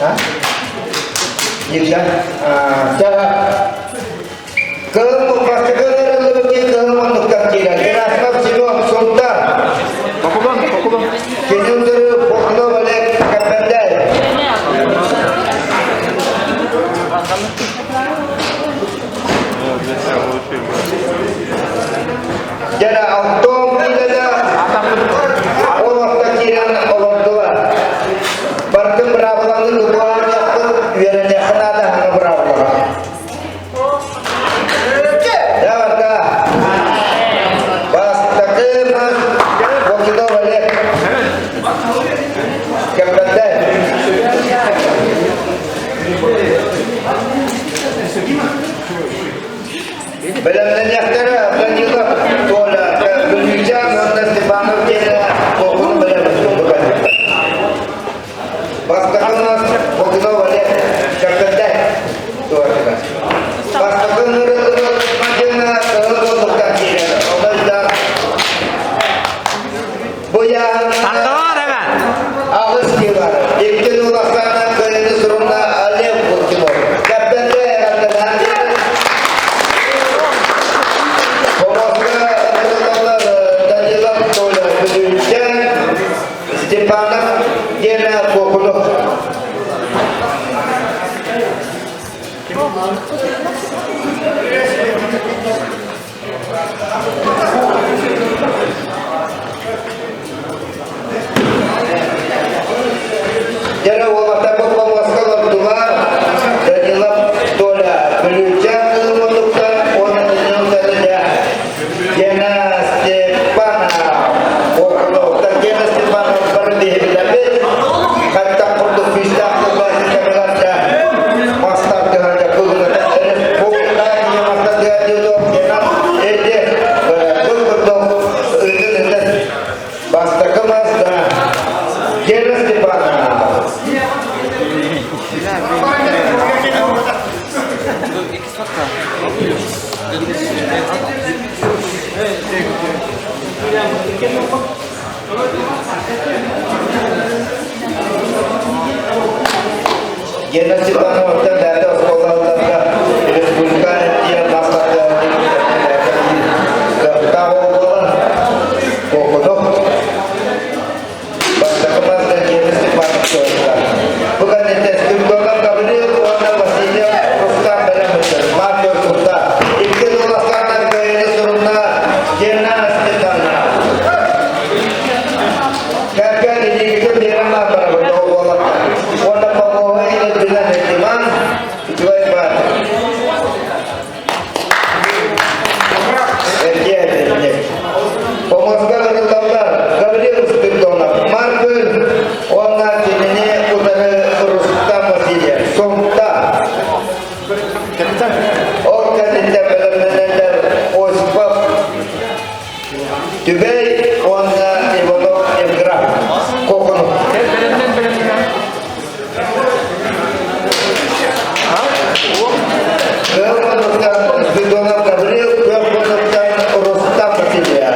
Hah? Iya, cara kalau pasti kalau lebih kalau menukar kira kira sebab sini sultan. Koko bang. Kini untuk pokok balik kapendai. Jadi auto bila orang takiran orang tua. Berarti berapa lagi lupa waktu biarnya kena dah berapa. Ya warga. Bas takiran kita balik. Kapten. Belum nyaktera juga bola berbicara mengenai Stefano kena pokok belum bukan. Pas terkenal pokok balik kapten tu ada. Pas terkenal macam kalau bukan kira orang dah boya. Santo ada kan? Awal siapa? Itu laksana kerana seruna alih pokok. Kapten dia adalah Stefano dia pokok. Jadi waktu aku pemuaskan tuan dan dalam tola berjuang menentukan orang yang terjadi. Jena Stefano, pokok terjadi Stefano berdiri lebih kata untuk bisa kembali ke Belanda. Master dengan jago dengan pokok lagi yang master dia juga jena betul ini basta kemas dan jena Stefano. Jena Stefano terdapat sekolah utama disebutkan dia masak tahu pokok basta kemas dan jena Stefano bukan itu sebab kami warna pastinya Rustam dalam betul matur kita itu laksana kaya seruna jena Stefano kakak ini itu dia nama para berdoa warna pokoknya ini bila hikmah itu hebat pemuskal terutama Gabriel Stefano Marvel warna ini utara Rustam masih Somta organ independent Osbab Dubai warna Ibono Ibrah Kokono kemudian Stefano Gabriel kemudian Rustam masih dia.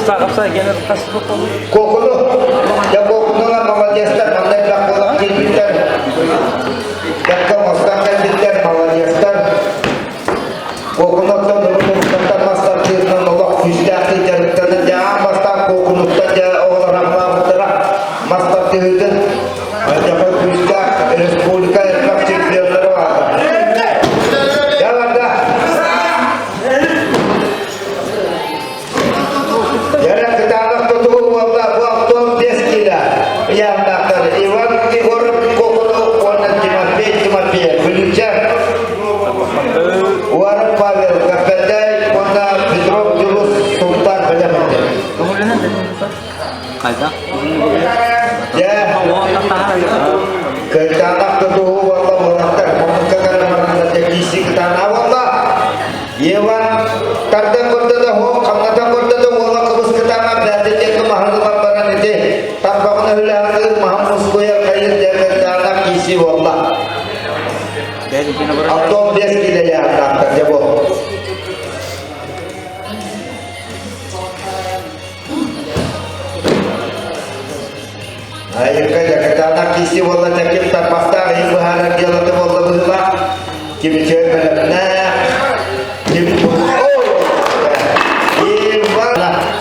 Kapsa gelir kasih kokulu. Kokulu. Ya kokulu lah Malaysia mandai lakukan kita. Jakka mastakan kita Malaysia. Kokulu tu dulu kita mastar kita Allah kita kita jangan mastar kokulu saja orang ramah terah mastar kita. Jangan kita Republika Indonesia biarlah. Jalan dah. Jangan kita anak tu waktu deskila yang nakar iwan ki orang kokulu orang cuma belucan orang Pavel kapedai orang Petrov julus sultan banyak macam. Kemudian ada kaza. Ya, kita anak tu waktu nakar mengatakan mana kisi kita awallah iwan kadang kita ho kamata kita tu orang kabus kita nak berada di kemahalan barang itu tanpa kenal Muhammad Soya kaya jaga anak kisi wallah. Atau dia sekali ya nak kerja boh. Ayo kerja kita anak kisi wallah cakap tak pasti ini baharan dia lah tu wallah berulang. Kita cakap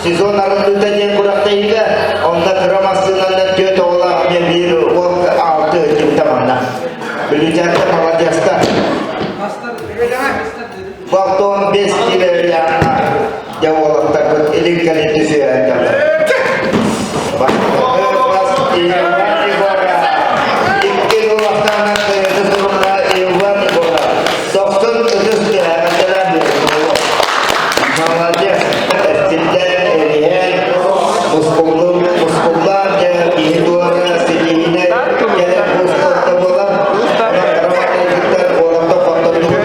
Sizon arasında ne bıraktığıyla onda kıramasından kötü olan bir o altı kim tamamla. Bilecekte Malaysia'da. Waktu 15 kilo yang jauh takut ilik kali itu saya pas ikil waktu itu turunlah iwan bola. Dokter terus dia adalah Malaysia muskullar ya hidup sini ya muskul terbola kita orang tu faktor juga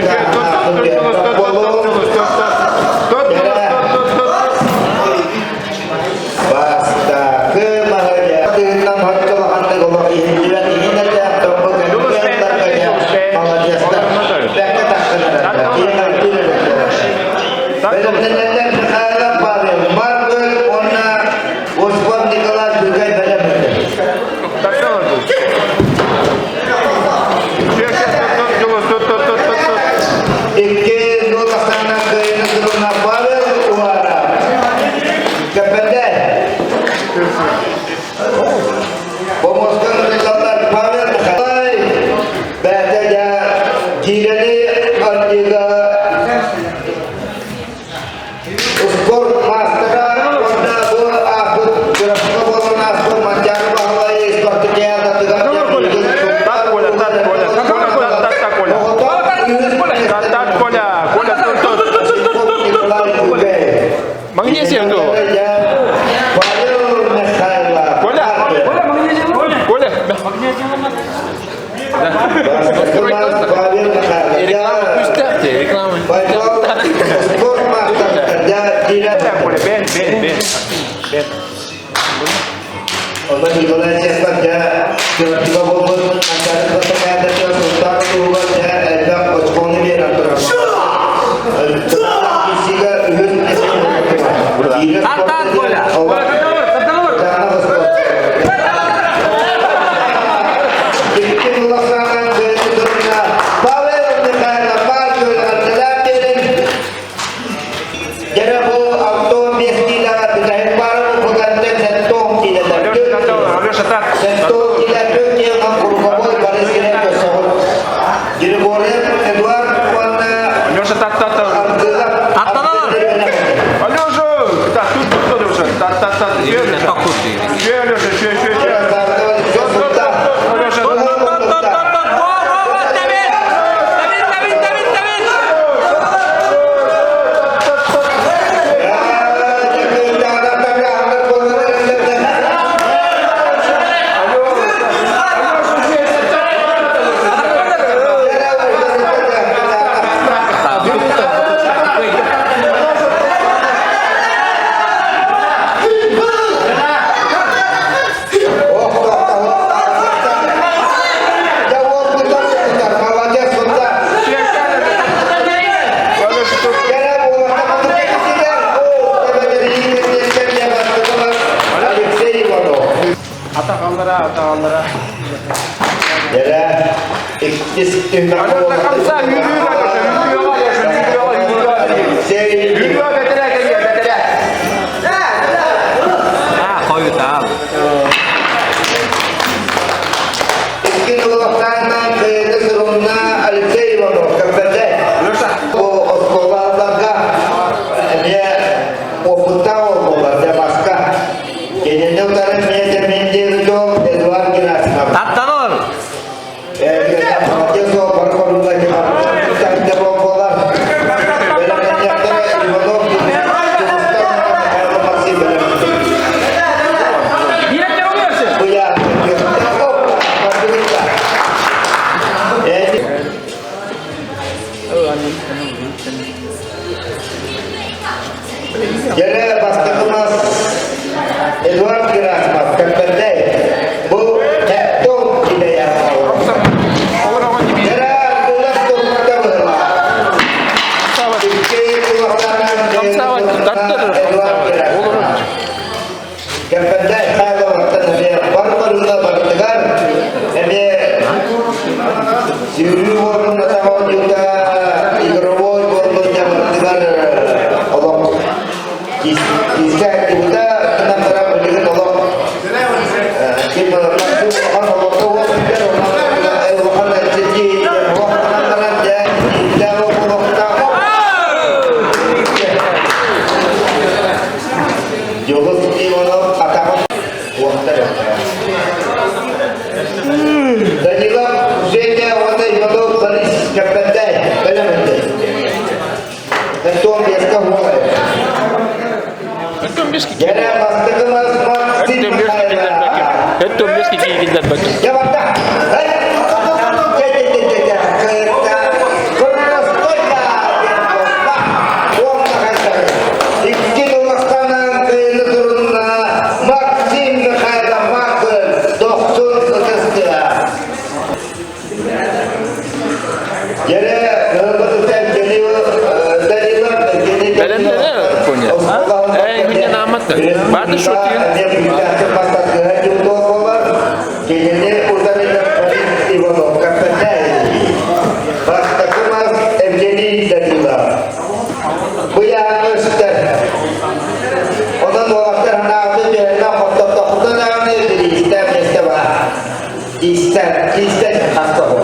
basta ke mahaya tentang harta anda kalau ini aja tempat kerja kerja Malaysia tak kena Untuk di Malaysia saja, tiba-tiba bobot antara pertanyaan dan sultan itu saja ada pospon ini antara. Kisiga ihun Tatat bola. Alo da kamsa yürüyor arkadaşlar. Yürüyor betere geliyor betere. Ha koyu tamam. İlkin olaraktan kıyıda sırrına Alexey Ivanov kapede. O oskolarlarga ne okuta olmalar da başka. Kendinde utanın niyete mendili yok Eduard Gerasimov. Tattan olur. Молодец, паркорunda kendi bombalar. Böyle menyaklara Ivanov Direktör oluyorsun. bu ya. Yine başkanımız Eduard Gerasimov kaperde. Bu tekton ile yapıyor. Olur ama gibi. Yine bunlar toprakta bulunlar. Ülkeyi kullananlar Eduard Gerasimov. Kaperde hayvanattan barbarına baktılar. Sivri ornunda tamam juga игровой ornunda baktılar. Allah kisah itu enam orang berdiri Allah. Kita langsung akan Allah tahu kita orang akan jadi orang akan jadi kita orang tahu. Jogos ini mana katakan waktu ada. Dan juga saya waktu itu baris kapten dalam itu. Dan tuan biasa mulai. Öttüm biz ki. Yine bastığımız Maxim Öttüm biz ki gider bakayım. Kayra. Öttüm biz ki gider bakayım. Cevap da. Hey. Kereta. Kurnos koyda. Uang nakasar. İki dolaşkanan kıyını durumuna Maxim Kayra Makıl. Doktor kıstı. Yine hırbatı geliyor. Deliler geliyor. Belende ne Konya? Konya namat da. Bada şut yun. Dia berbicara cepat ke Judo Power. Kini udah di Ivanov katanya. Basta kumas Evgeny Danilov. Bu yanlıştır. Onun dolaplarına aldı yerine fotoğrafını da verdi. İster var. İster hasta ol.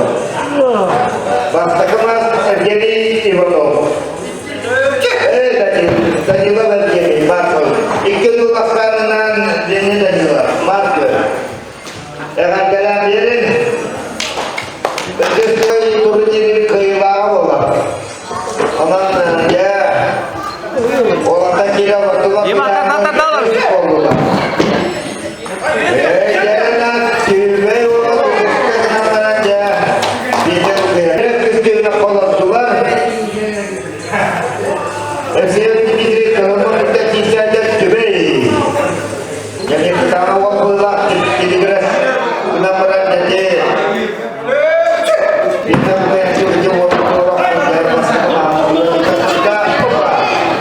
Basta kumas Evgeny Ivanov. Danilov Evgeny Markov. İki dolaplarından Evgeny Danilov. Markov. Dengan dalam yerin Begitu turun keilahan Allah. Aman ya. Orang tak kira waktu Ya, makan tata dalam. Jangan tiba orang kenapa aja. Bisa kira Kristina kalau tuan. Saya dipikir kalau kita kisah ada tiba. Jadi pertama waktu lah jadi beras kenapa jadi kita punya cuci orang tidak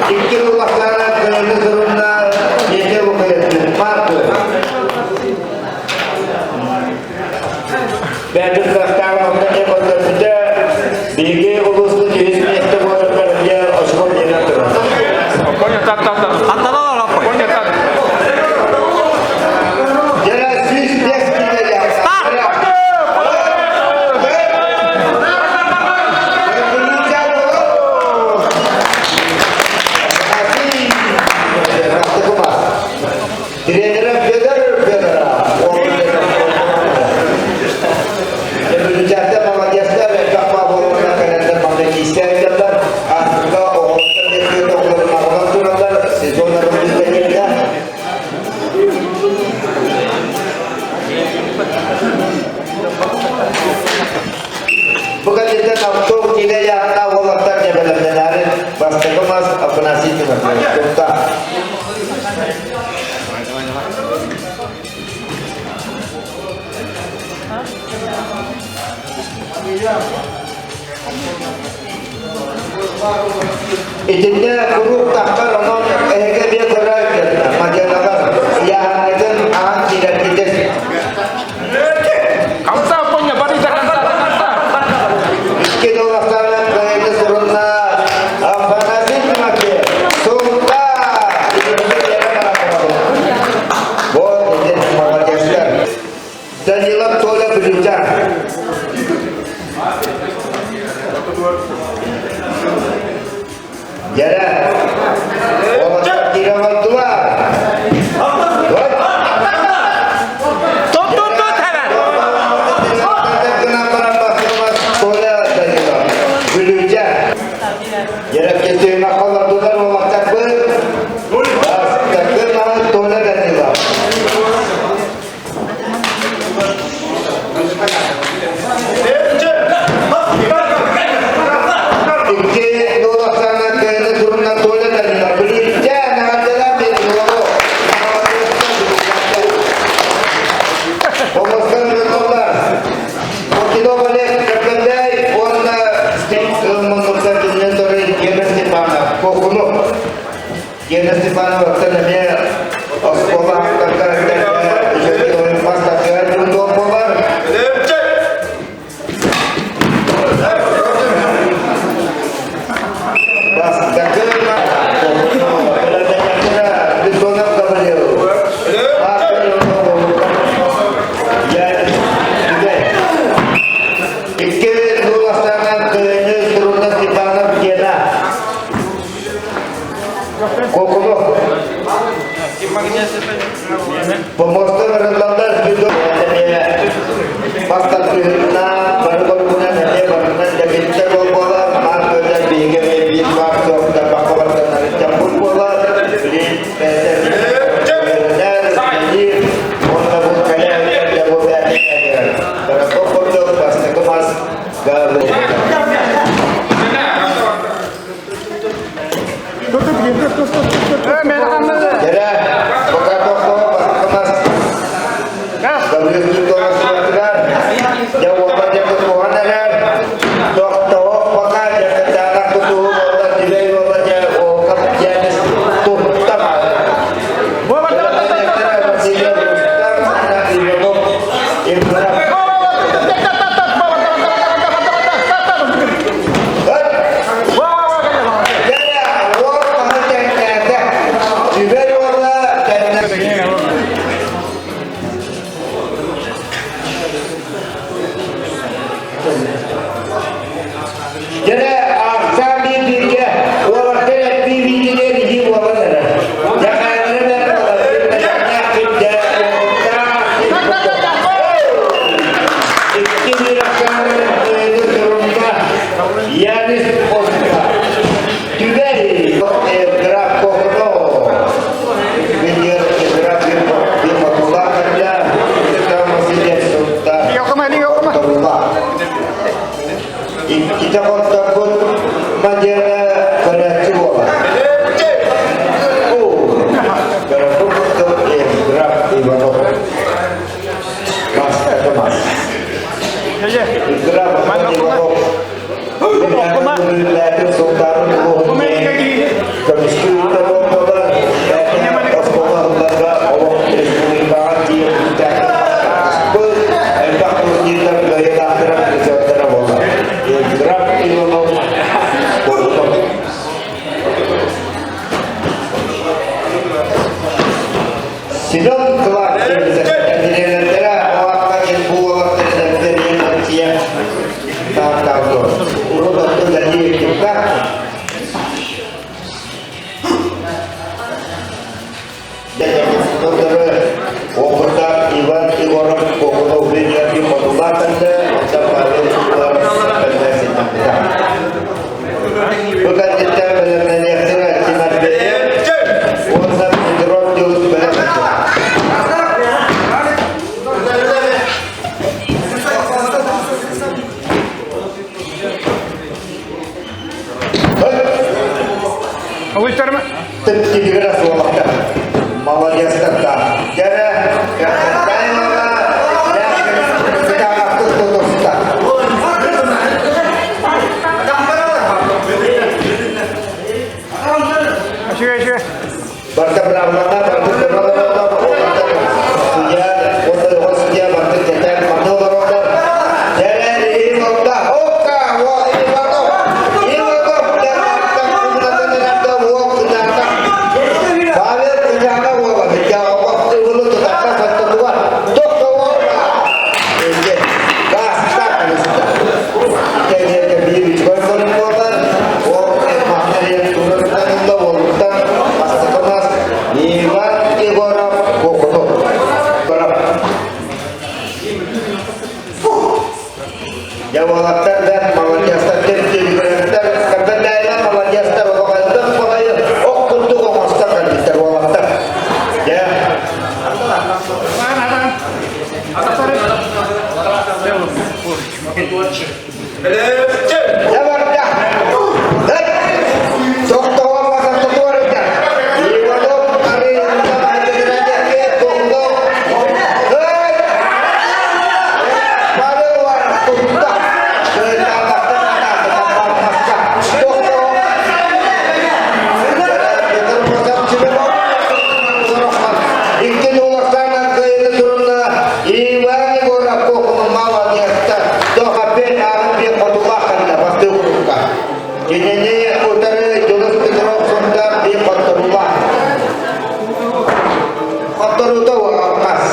ikut masalah keturunan itu bukan mark. Betul sekarang hanya pada kita bagi urus tujuh semester boleh kerja osmol jangan terus. Konya tak. Tattan olur apa? Konya tak. Jangan Swiss Desk kita ya. Bukan kita tahu tidak yang tahu waktunya benar-benar pasti kemas apa nasi itu kita. Ijinnya guru takkan orang dia berat macam apa yang itu tidak kita Kamsa Konya bari tak kamsa. Jara. Orang tiga tua. Tut hemen. Kenapa mas bola tadi lah? Beluja. Jara kita nak kalau tu kan orang takbir. Takbir malah bola tadi lah. Iki dua sana ke turun bola tadi lah. Beluja nak jalan di luar. Pemaskan bertobat. Kita balik ke kedai warna stik menurutkan inventory Gena Stepana. Kokono. Gena Stepana waktu namanya sekolah kakak jadi orang pasta kerja untuk power. Bas kakak kokono. Belanda kira di zona kabel. Iki luas tangan ke turunan di tangan Gena. Kokono. Pemoster rendah juga ada pasta kerja baru kemudian ada barunan jadi terlalu bola marco dan bikin lebih marco dan bakal dan campur bola beli peser jadi orang bukannya jago berani aja karena kokono pasti kemas galau. Jadi, bukan toko kemas. Kalau itu orang sudah jawaban yang ketuhan kan. Dokter pakai jaket darah betul orang tidak wajah kerjaan tuntas. Masih nak dibentuk ibarat. Jadi kami dia orang kena TV dia di jiwa benar. Jangan rendah banyak tidak ini rakan itu serumah yani poska juga di gerak kokono video gerak di motola kerja kita masih dia sudah terubah. Kita kontak pun menjadi pada cuaca. Oh, kalau tu gerak di bawah mas atau mas. Gerak di bawah. Alhamdulillah itu sultan. Kami Sidang keluar dari negara orang yang buat dari Malaysia tak tahu urut itu jadi kita jadi dokter obat Iwan Iwan Kokono beliau di Montubatan dan balik keluar dari Singapura bukan kita benar-benar tidak cuma dia orang hidrot jauh benar. Awis terima. Tertidur suara malah dia serta. Jadi saya malah kita waktu tutup kita. Asyik. Bertebrang mana bertebrang sudah untuk sudah bertebrang penuh berorder. Jadi ini mudah. Oka, wah ini bagus. Ini bagus. Dan kita walk. Balik kerjaan wah kerja waktu dulu tu tak Ini utara Julus Pedro Sundar di Kotorullah. Kotorullah wakas.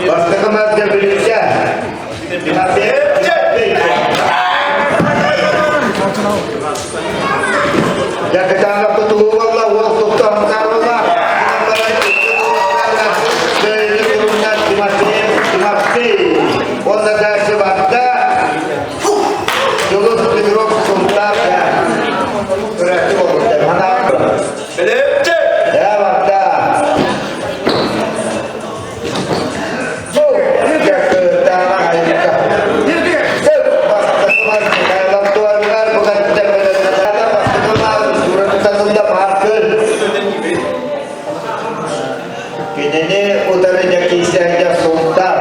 Basta kemas dia berusia. Ya kita anggap betul Allah waktu Allah. Onda da sebabda Julus Pedro Sundar ya. Berarti orang mana? Ya wakda. Ini udaranya kisahnya Sultan.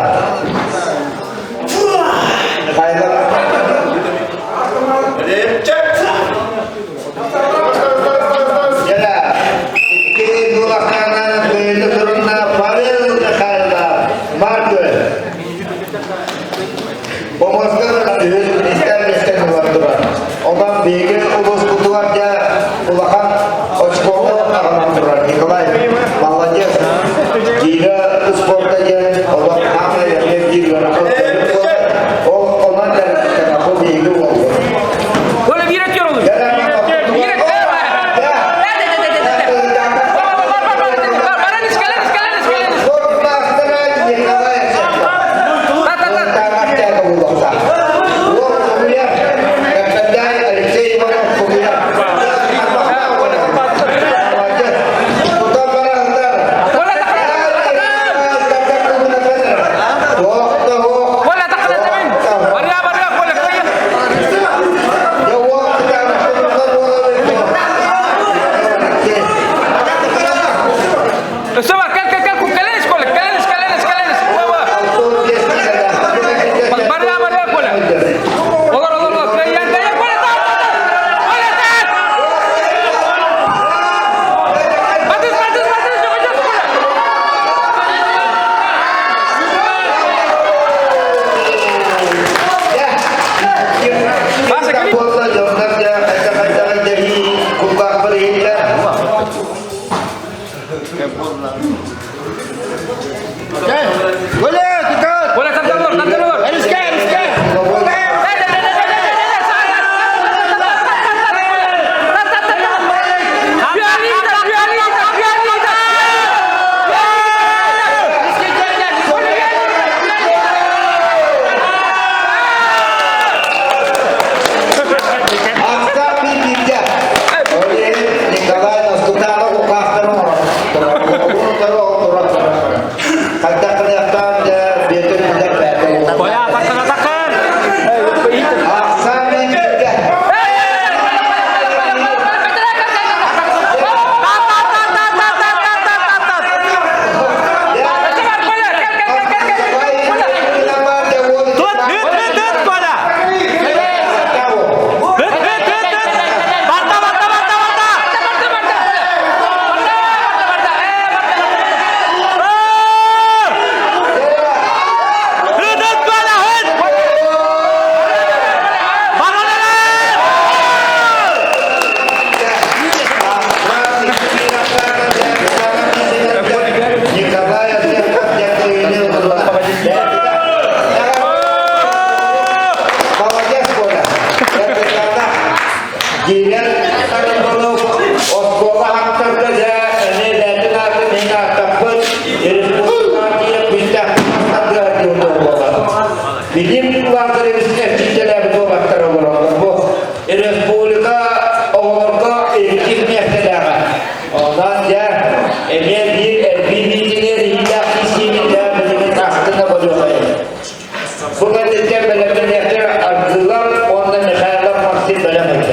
Bukan saja benar-benar adalah orang yang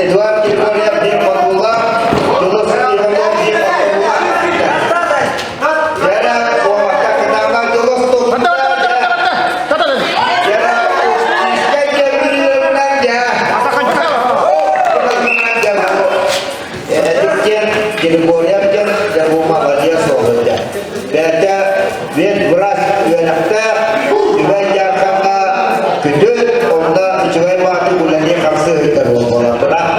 Eduard Gregoriev di Fatullah, Tulus Ivanov di Fatullah. Jara waktu kenapa Tulus tuh? Jara iskanya berilang aja. Gregoriev jan dari rumah dia soalnya. Beda, biar beras, biar nakter, juga jangan sama gede, onda cuy waktu bulannya kasih dari orang berat.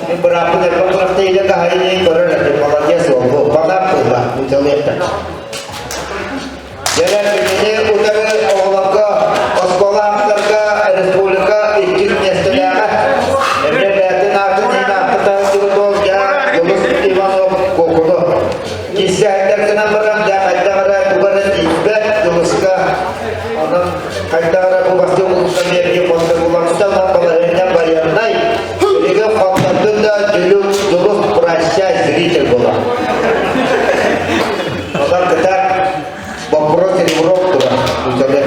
Ini berapa dari pemerintah yang hari ini baru ada pemerintah soal, pada apa menjelekkan. Jadi ini udah orang ke sekolah terke Republika Indonesia sejarah. Ini berarti nanti kita betul ya, terus Ivanov kokodo. Kisah terkena barang dan ada barang bukan ibad terus ke orang ada orang pasti untuk dia pasti ulang setelah pelariannya bayar naik. Jadi fakta tunda terus perasaan jadi tergolong. Maka kita bapak jadi buruk tuh, mencoba.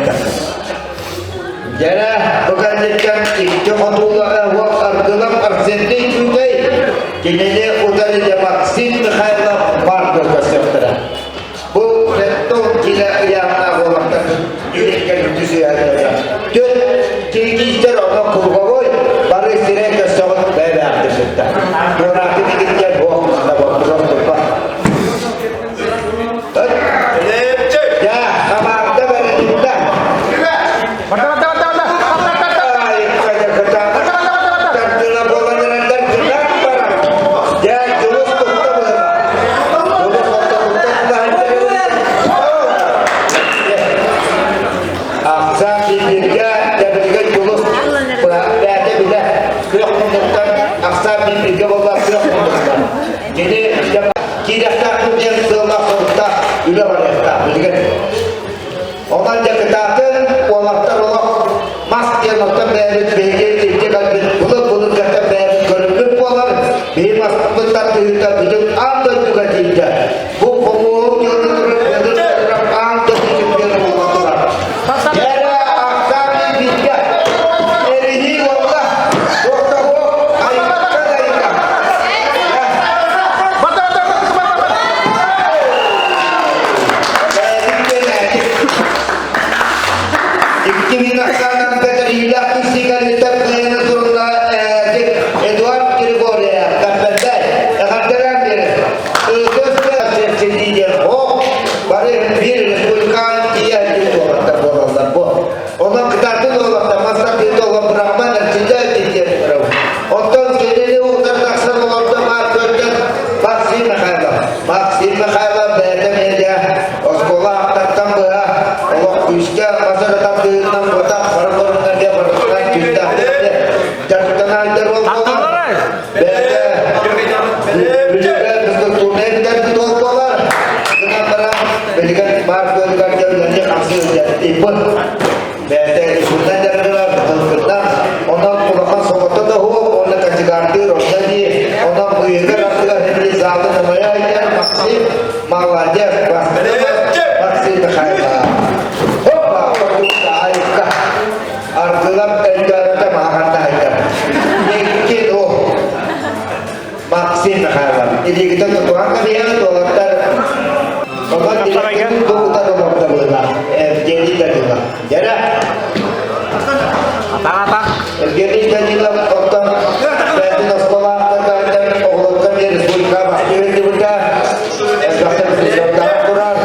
Jadi bukan jadikan itu Fatullah awak ardalam arsentik juga. Kini udah dia vaksin terhadap warga kesehatan. Bu betul tidak yang aku makan ini kan itu sih ada. Jadi kita orang kurang baru istirahat kesehatan beda kesehatan. Orang ini kita bohong ada buruk tuh. Ya, sama ada berita. Jadi tidak takut yang selah serta sudah mereka, begitu. Orang yang ketaatan, orang terolak mas yang nonton beres beres tidak lagi bulan kata beres berlebih polar, bimas bentar kita hidup anda juga tidak. Bu pemulung yang terang anda hidup yang orang. Jadi akan tidak. Ini wallah, dokter ayat kata. Dikinakan keterilah kisikan terkait turunlah Eduard Gregoriev terpendai akan terakhir terus terjadi oh baru bir bukan dia itu terborong orang kita tu orang masa itu orang beramal dan tidak dia berau orang sini utar taksa orang termasuk vaksin makhluk beda media sekolah tertambah Allah bisa masa datang ke enam kota baru dia berkenan kita dan kenal terus beda juga keturunan dan ketua sekolah dengan barang berikan marga dengan dia hasil tipe beda ikutan dan dalam betul orang pulang sobat tahu orang kajiganti orang jadi orang mengira dari zaman namanya yang vaksin malajar vaksin terkait ardalam enggak makan tahajar. Ini oh vaksin halal. Jadi kita tuangkan dia dokter. Bapak tidak itu kita dokter bola. Jadi jadilah. Jadi Apa? jadi jadilah dokter. Dari sekolah dan orang kami Republika Indonesia juga. Dokter sudah kurang.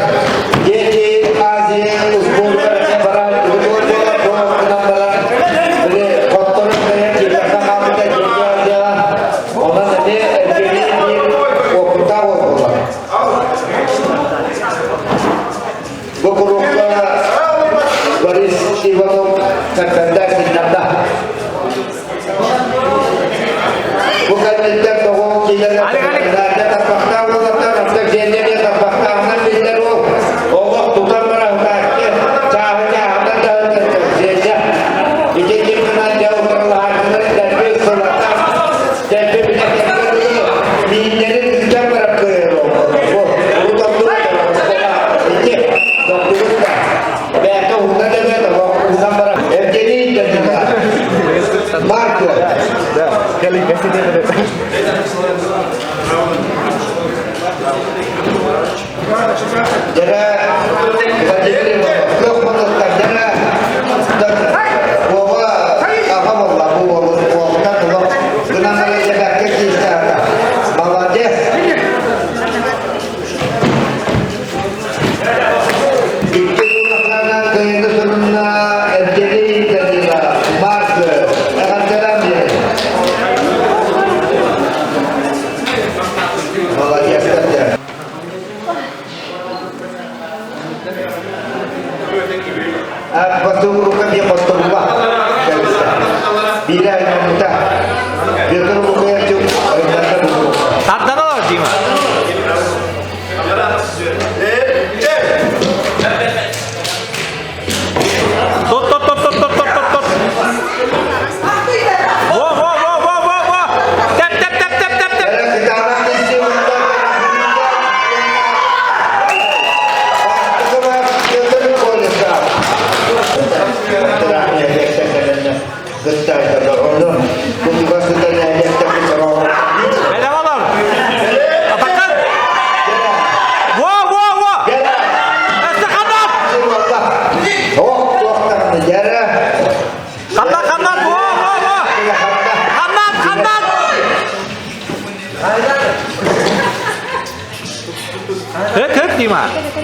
Jadi Asia usbul barat bukan tentang bahwa kita ada terpaksa Allah tukar merahmatkan cahaya dan terjejak dijadikan kena jauh perlahan dan bersolatan dan berbicara menjadi kita berkero untuk sekolah ini dokter betul betul betul sampai jadi Jara yok menurut jara bahwa apa bahwa kalau kenapa jaga kita Bangladesh itu karena kehidupannya jadi jadilah marker akan jalannya Bangladesh saja. Pastor kan dia pastor rumah. Bila yang muda, dia kan bukan cuma Tattan olur değil mi? Tut. Wow. Tep. kita anak isi untuk dia kan boleh sah. Terakhir kita ada orang, kita sedang ada orang. Bedava olur. Atakın. Wow. Estek Oh, dokter negara. kanat. Wow. Kanat. Hık değil mi?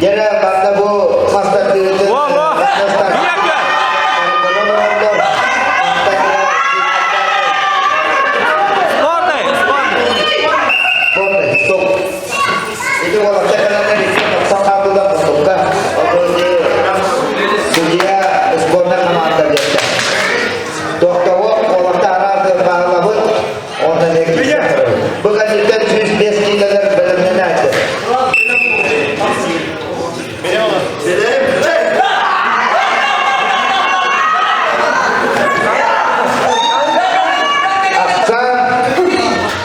Jara banda bu master di Wow. Iya ke? Spor ne? Stop. Itu kalau saya kena dari satu dah suka. Kalau dia sekolah nama anda biasa. Dokter kalau cara terbaik orang yang bukan itu Swiss base kita dari belakangnya aja.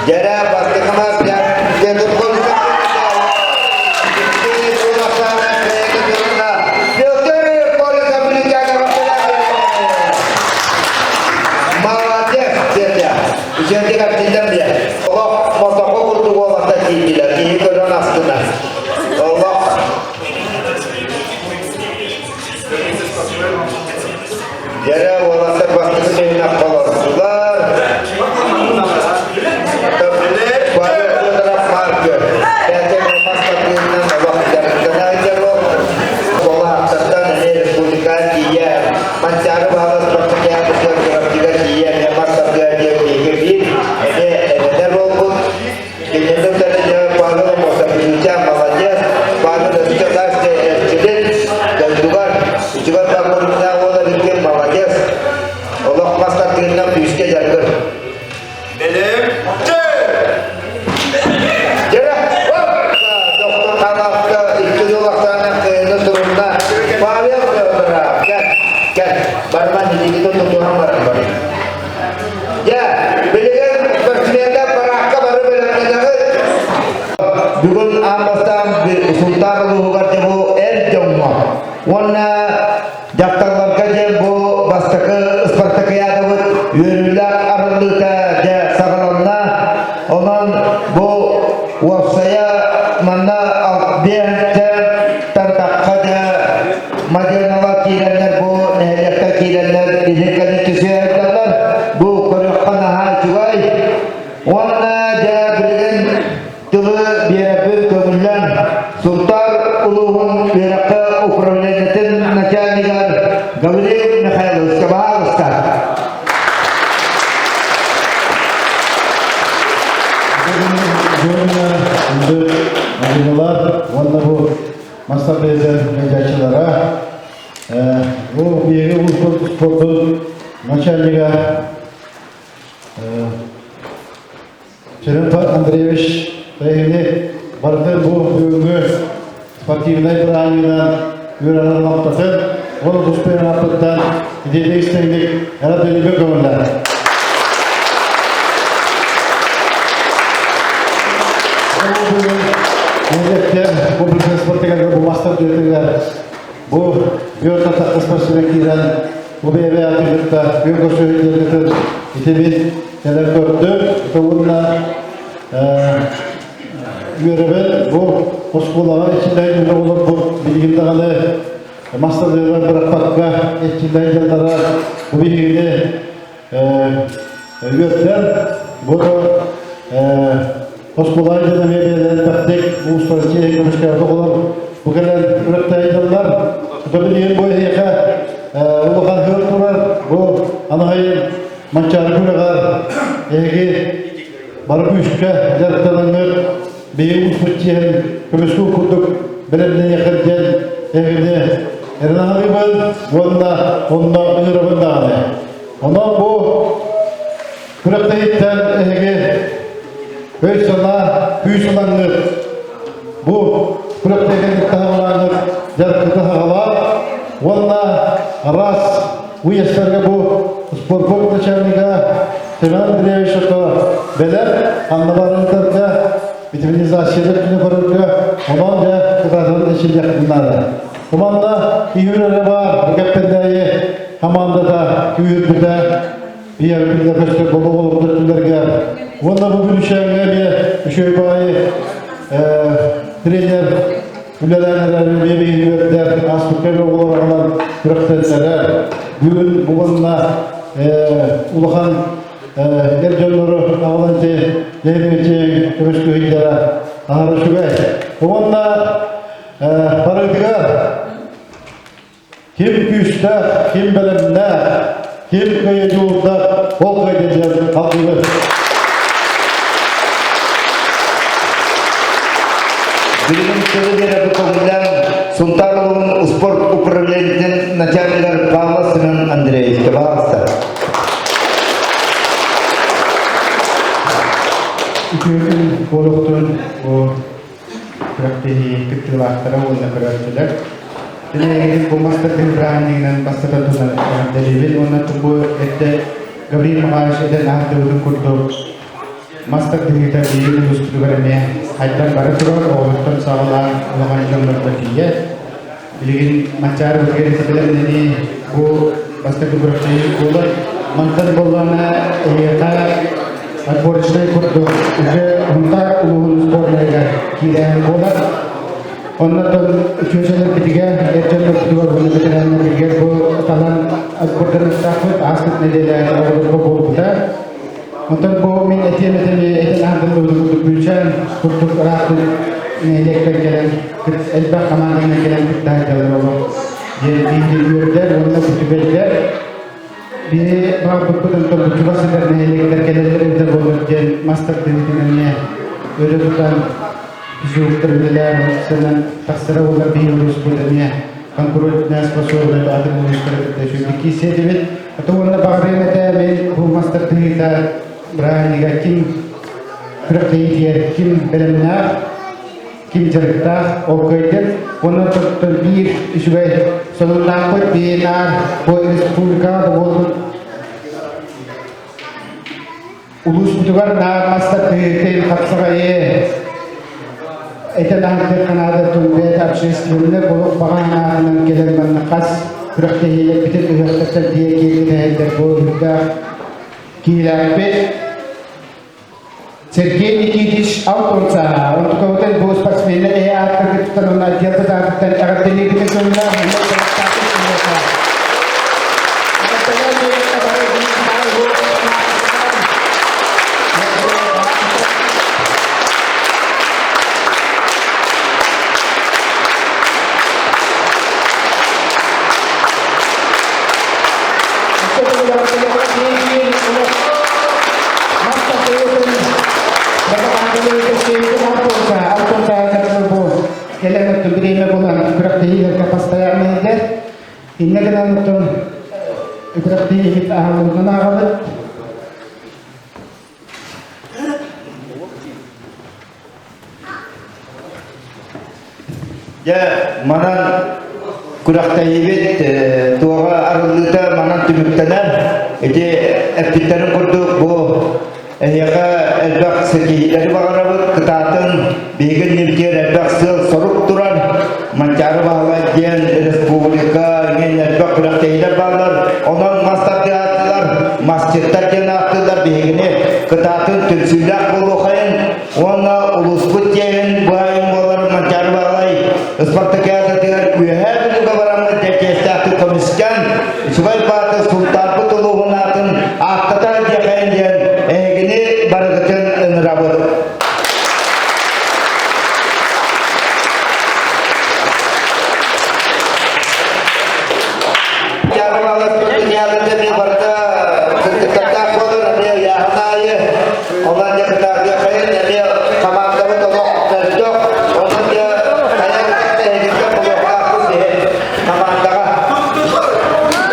Jara pasti kemas yang jatuh polisi ini sudah sangat kejurna filter polisi Amerika Malaysia dia jadi kan tidak dia Allah motoko kudu wala tadi lagi itu donas tunas Allah Jara wala pasti kena kalau sudah Allah pasti kena bisnya jaga. Jara, dokter tanah ke itu laksana ke Nusurna. Pavel kan, barman di situ untuk orang barang. Ya, beliau bersedia peraka baru berangkat. Dukun ambastan Sultan Luhur Jabu Jomma. Wana daftar kerja bu bastaka seperti Dawud yurulak arluta ja sagalonna onon bu wafsaya mana biasa tertakada majallah kiranlar bu nehjat kiranlar dihkan kisahkan bu korokana juai wana ja berikan tuh biar berkemudian Sultan Uluhun biraka ukrainatin najanigar Gabriel Mikhail Sabah Ustaz. Onda bu masa bezen mecacılara bu yeni ulusal sportun начальника Черемпа Андреевич Тайгини барды bu бүгүнкү спортивный программадан үйрөнүп onu дуспен апыттан идеде истеңдик ара бөлүгө көңүлдөр. Bu bilgi sportega bu master diyorlar. Bu biyotta takısma sürekliden bu bebe atılırda bir koşuyla itemin neler gördü. Bununla görevel bu Osmanlı'ya içinden olur bu bilgimde kalı masterları bırakmakla içinden yıllara bu bilgini gördüler. Bu da Osmanlı'ya demeye belirlen taktik bu ustacıya görüşlerde olur. Bu gelen ürettiğinler tabii bu yaka ulukan hırtılar bu anayın mançarı gülegar egi barı üçke jartananır beyi usputçiyen kömüskü kurduk belediye yakırken egide ernağı ben onunla ıyrabında ağabey ona bu ürettiğinden egi hüysananır bu ürettiğinden tahavalanır jarkı tahavalar onunla ras uyeslerge bu spor çevriga Sevan Drevişoto beler anlabarlıklarca vitaminizasyonlar günü korurga ondan da kıtadan eşil yakınlarda. Kumanda ihürleri var, bu geppendeyi hamanda da, hüyürdüde bir yer bir nefeste bolu olup dörtülerge. Onda bu gülüşenge bir şey bayi trener Ülelenerler, bebeğin üretler, aslıkları olarak üretler. Bugün bununla ulukan ercanları ağlantı yerimeci kömüşköyüklere ağrı şübey. Bununla parıdıgar kim güçte, kim bilimde, kim kıyıcılıkta ol kaydedeceğiz halkını. Bilim Sözleri Komutan Sultanoğlu'nun spor upravlenicisinin начальник Павла Семен Андреевич. Пожалуйста. Üçüncü koltuğun o praktiki kıtlıklara olduğuna kararlılar. Dileğinin bu master'ın brandingen bastırıldığına delil. Onun bu ette Gabriel Mağaş eden ahde udun kurdu. Master dinleyiciler iyi bir üstü vermeye hayatlar barışıyor. Oğluktan sağlar olan jomlardakiye. Bilgin maçar ülkeleri sebebiyle bu master praktiki kolay. Mantan bollarına yata Borçları kurdu. Ve onlar uluğun sporlarıyla kileyen bolar. Onlardan köşeler bitige, erçenler duvar bunu bitirenler bitige bu kalan akbordan istafet asket nedeniyle bu bolda. Ondan bu min eten ahdan uluğun büyüçen kurtuk rahatın elekten gelen elbette kamandına gelen bir daha gelir olur. Bilgiler onunla kütübeler. Bir bakıp untuk coba sebenarnya elekter kelenler de bolur master dinlemeye öyle tutan fizik terbiyeler senen taksira olur bir urus bulmaya kontrol nas pasolar adım müşterek şu iki sedimit atau onda bakarına da ben bu master dinleyiciler berani kim praktiği kim bilimler kim cerita okuyken onun tutun bir işe sonunda koy binar koy respublika da bolur ulus butugar na master dinleyiciler kapsayı etalah terkanada tun beyat abşesliğinde bu bağanadan gelen kas praktiğiyle bitir üyakta diye geldiğinde bu hüda kilabe Sergei Nikitish Autonsa untuk kabupaten Bogor sportsmen akan terkenal dia tetapi akan terlibat dengan ini kan untuk berarti kita harus mengenal Ya, mana kurakta yibet tuaga arulita mana tümüktener ede epitlerin kurduk bu yaka elbak sekihileri bakarabıt kıtatın bilgin nirker elbak sıl soruk duran mancarı bağla diyen Respublika ingin elbak kurakta yiler bağlar ondan mastatiyat Masjidler cenahtılar bihigini kıtatın tülsüylak bulukayın ona ulusput yerin buayın bolar mancar balay ıspartak yazatır üyehebini kabaramı tekestahı komisken Süvay Batı Sultan Putuluğunatın ahtatar yakayın diyen ehgini barakatın ınırabır. Jangan malas pertanyaan dari warga sekitar kotor dia ya naya orang dia kata dia kaya dia kamar kamu tolong terjok orang dia kaya kita perlu aku deh kamar kah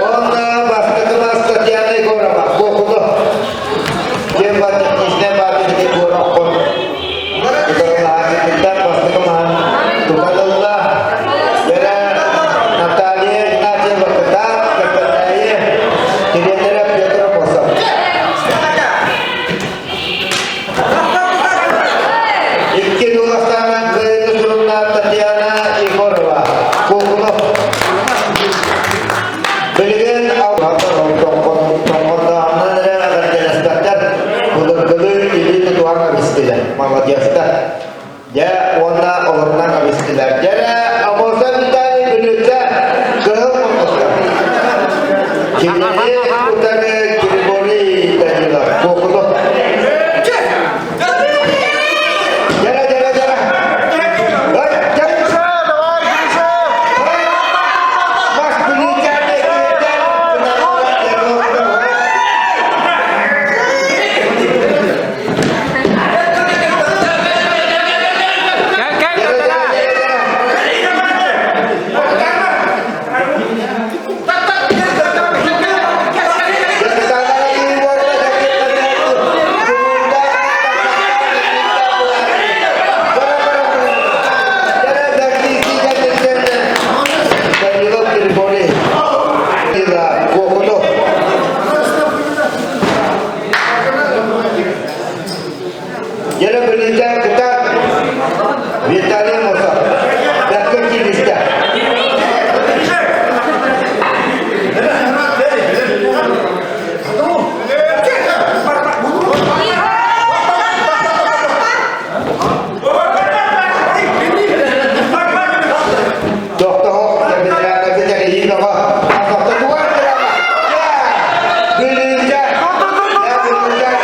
orang basta kemas kerjaan itu orang aku tuh dia baca kisah baca di buruk pun kita lagi kita basta kemas Tuhan Allah jadi Natalia Natalia berkata Kira-kira Pietro Poso. Iki dua tangan ke Suruna Tatiana Igorova. Kukuno. Belian awal tongkol dahanan akan jelas datar. Kudur-kudur ini ketua habis tidak. Malah jasta. Ya warna orna habis tidak. Jadi amosan kita Indonesia ke Moskwa. Kini utara Kiribori dan juga Kokoto. Jara. Mas beli jane Jadi berbincang kita Vitalia Mosa dan kecilista. Dokter yang berjalan kerja di sini kok. Dokter tua berapa? Ya, berbincang. Ya, berbincang.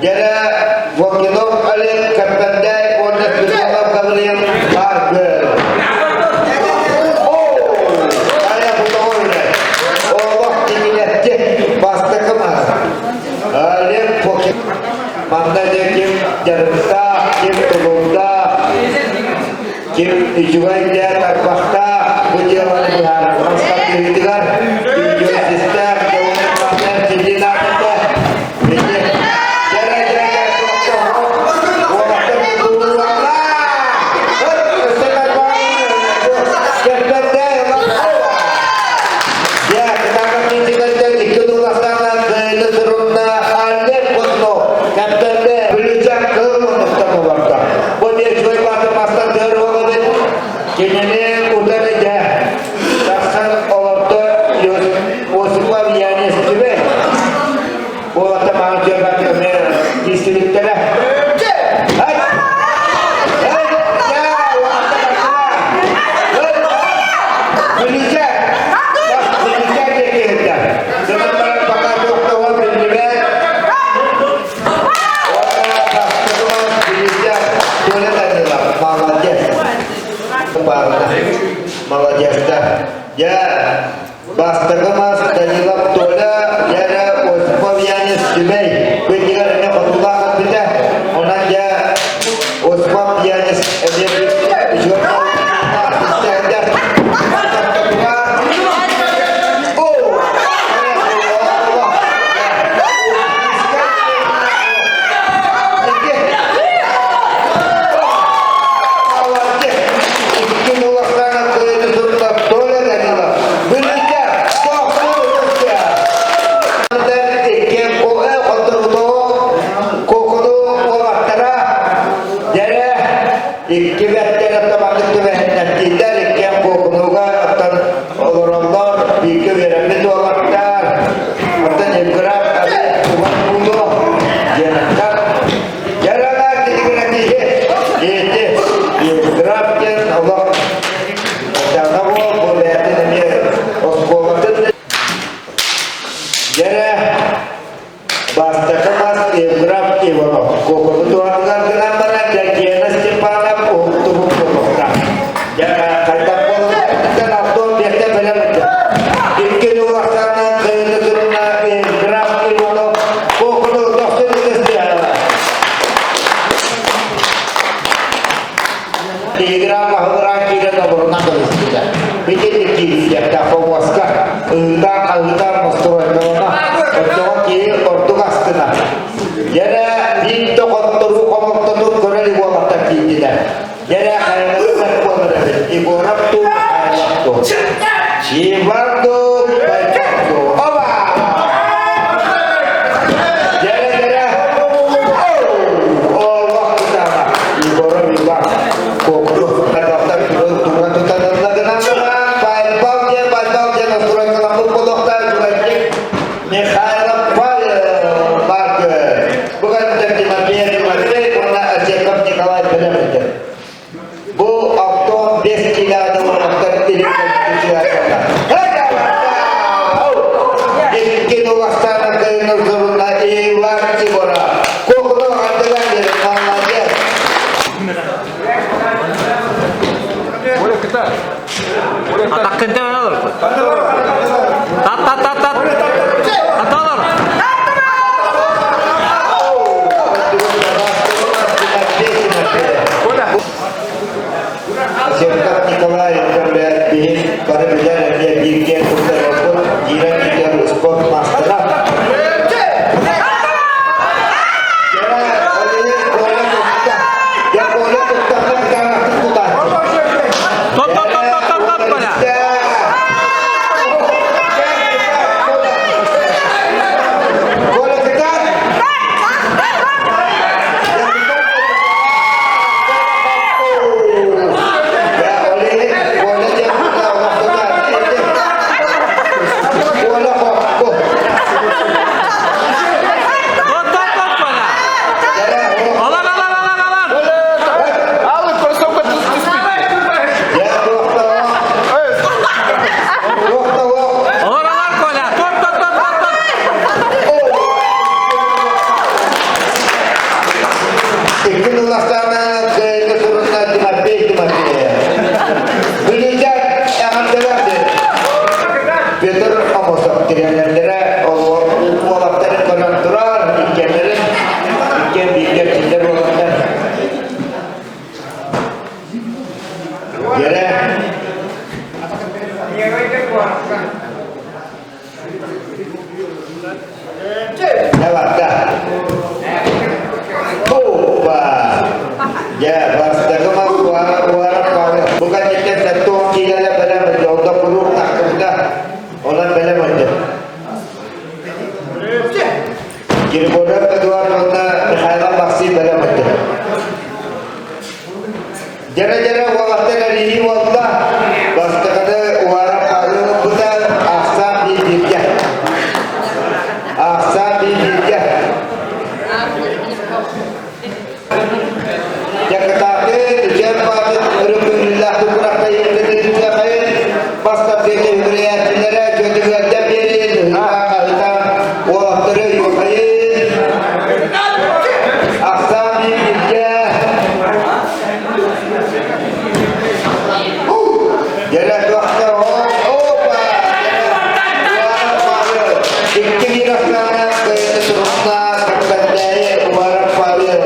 Jara wakilok alih kapandai onas bersama kalian harga. Oh, saya betul ni. Allah tidak cek pasti kemas. Alih wakil mana dia kim jarta, kim tolongda, kim dijual dia tak pasta, punya orang berharap. Masa ini kan dijual sistem, jauh mana cina kita. Bastakamaz Evgraf Ivanov. Kokobu doğanlar gılamana Jagiana Stepanov Oğuztuğun Kolok'ta. Ya kaytak kolok'tan hafta birlikte belemedi. İlkin ulaşlarına kıyını durumuna Evgraf Ivanov Kokobu dostunu gösteriyor. Evgraf Ahıran kira nomoruna kılıçtı. Bikin iki yapta pemuaska. Ildang Mostoranona. Pertama kiri Portugas kena. Jadi di toko turu komok turu kena di bawah kaki kita. Jadi kalau kita boleh ibu ratu ayat tu. Cibardo baca oba. Jadi oh waktu sama ibu ratu kokro ada turun turun turun Bu aktor destilah dan aktor tidak Mungkin wasana ke nuruna iwan cibora. Kokro adalah dari namanya. Boleh kita. Atak kencang lah. Tat. Atar. Siapkan Nikolai terlihat di pada berjalan dia dirikan untuk robot jiran tidak sport master. Peter Amosak Tirianandera Allah Walaptan Konatural Ikan Ikan Cinta Walaptan Jara Nawata Opa Ya basta kemas warap kawin bukan kita satu kira pada menjauh perlu tak kemudah orang bela macam. Kira bodoh kedua ronda berhalang masih bela macam. Jara-jara waktu dari ini waktu basta kata warap kawin betul asam di dia. Asam di dia. Yang kata siapa Alhamdulillah tu kurang kaya kita kaya basta dia beriak cendera juga dia biarin kita wah terus juga kaya asam di dia jadi waktu oh pak ini rasanya kaya terusna terkendali warna payah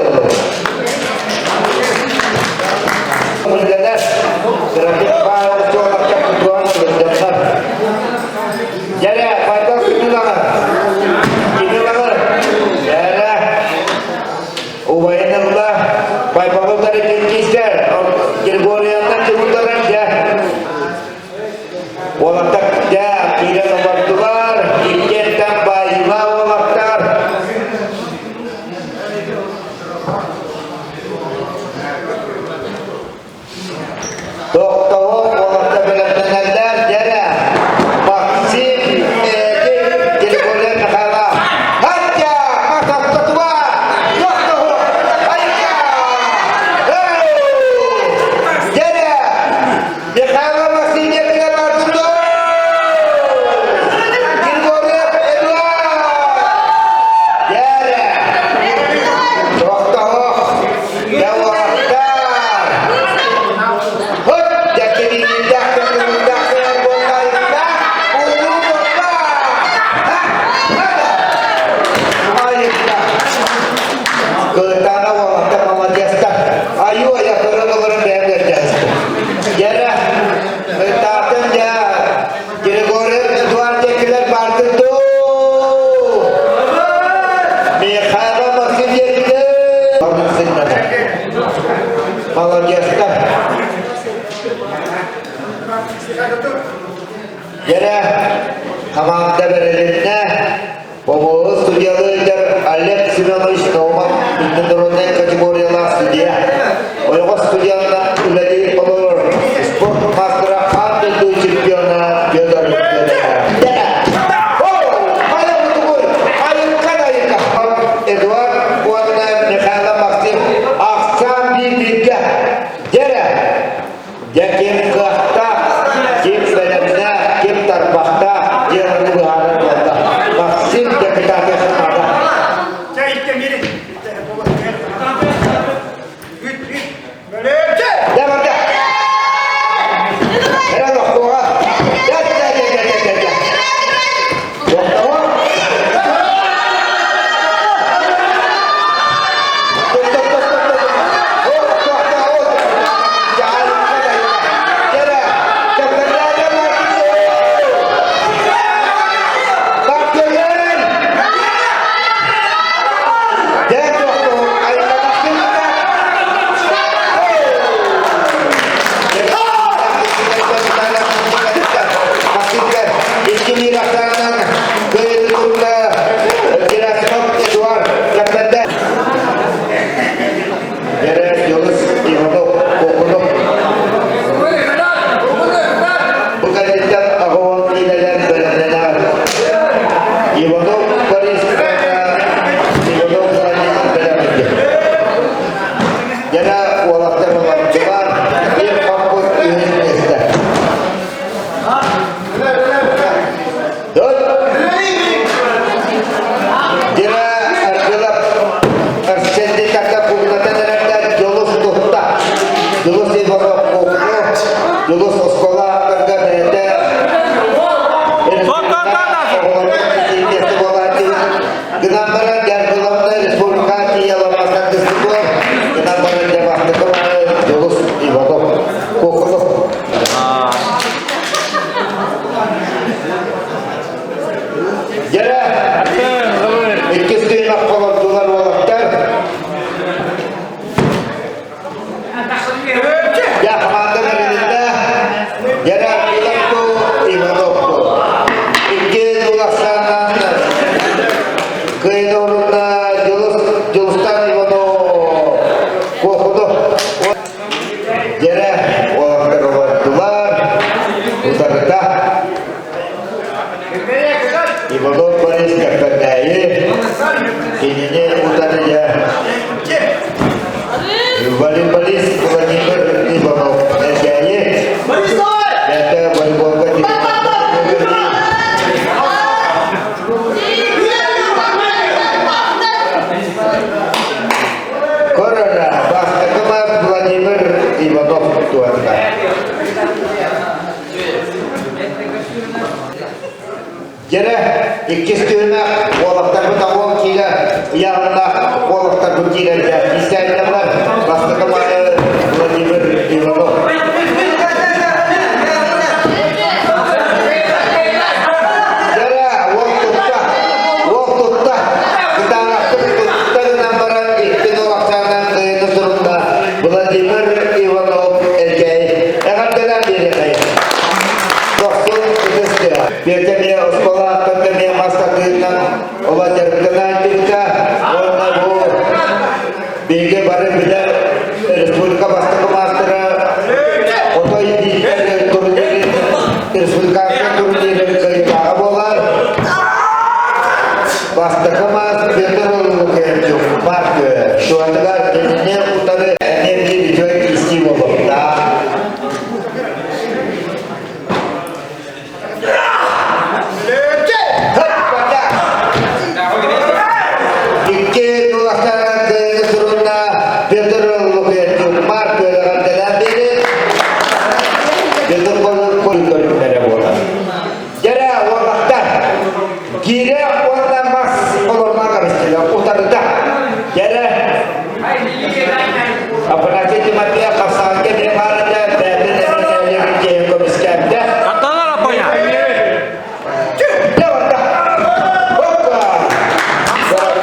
Михаила Максимовича. Молодец, да? Yere hamamda verelimde bu stüdyalıdır Alek Simonovic Novak İndonezya kategoriyalar stüdya. O stüdyanda üleli olur. Sport Master'a Anadolu Çempiyona Fyodor Yere. Hayır bu gol. Hayır kadayıka. Eduard Kuan'la Mikhail Maxim akşam bir birlikte. Yere. Yakin kahta. Kim belemde, kim tarpakta, dia nugaran wata. Maksim dia kita kesana. Ya berda. Era lo juega. Ya.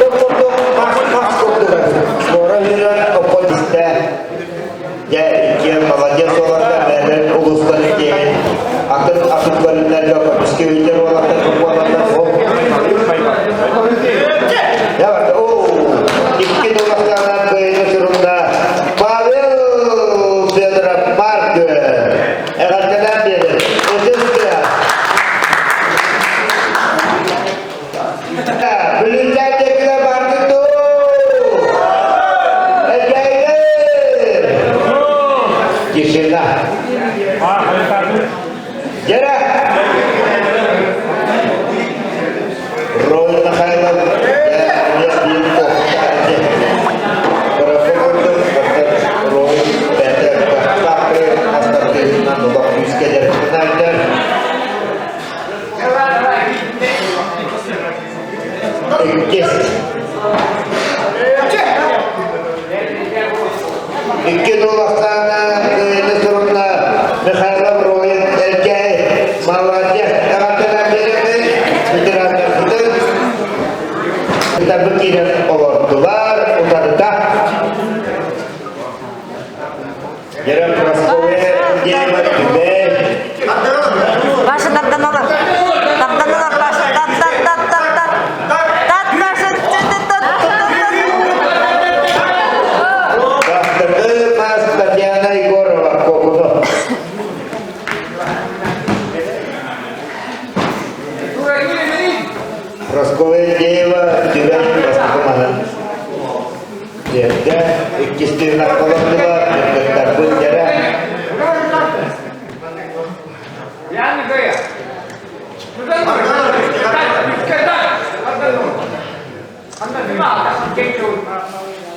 Doktor. Yerden ikisini akıllılar, takım yere. Yani kaya. Buradan mı?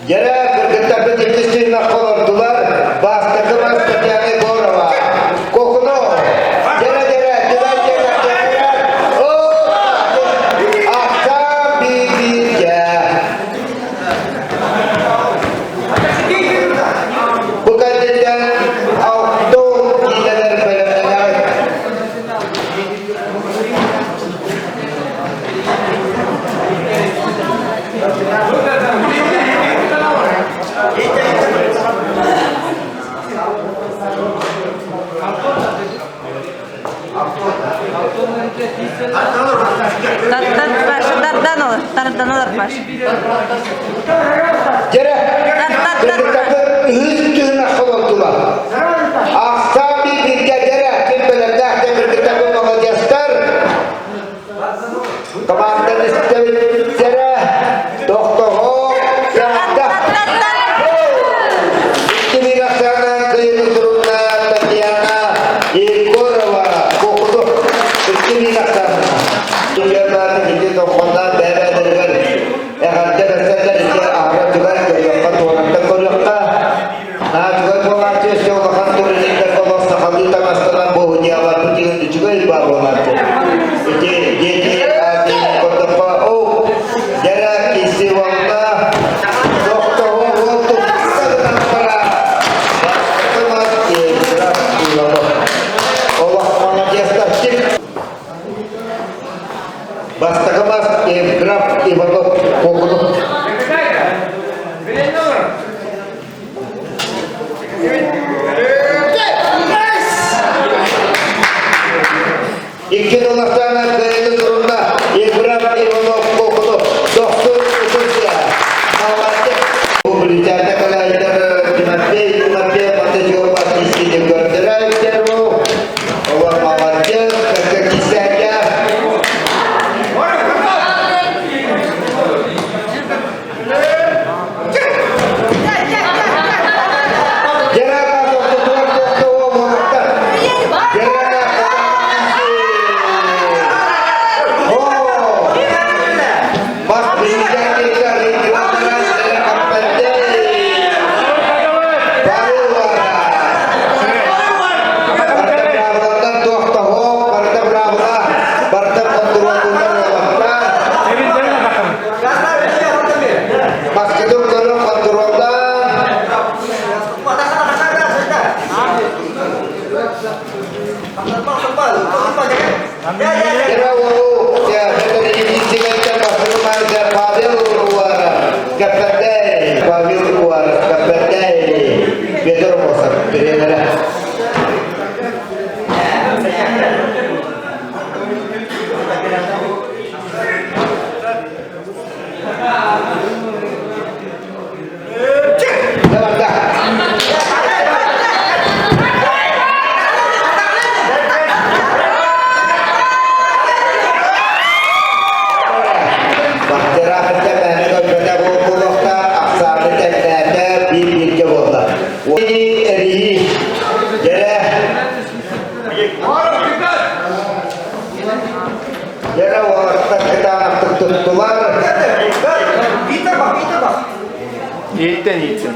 Yere kırgıtlarda ikisini akıllılar, bastı bastı yani borava. Kokunu, yere. Aksa bibirce. Bu kadar avto gideler bölümler. Tardan alır baş. Yere kırgıtlarda hüzün akıllılar. Aksa bibirce yere kim bölümler kırgıtlarda olacaklar. Komandan istemlere doktoru yanında. Kimi naksanan kıyını durumda Tatiana Yegorova kokudu. Kimi naksanan. Dünyalarını gidi doktorlar beraberler. Eğer meseleler ise ahret güven görüyorlar. Tuğrakta görüyorlar. Naçıga tuğrakçı şovlakan turununda kolosla kalıyla mastalan bu hünyalar bütünün içine ibar olardı. Jadi kota oh jarak isi wanda dokter untuk dengan para teman Allah mengajarkan cip basta kemas graf ibadah pokok İki dolaşan kayıtlı durumda İbrahim İvanov kokudu doktor usulca Malatya bu berbicara kalau dinasti pada coba isi juga terus Allah Malatya kakak kisahnya jangan doktor mengatakan Yiğitten yiğitsin.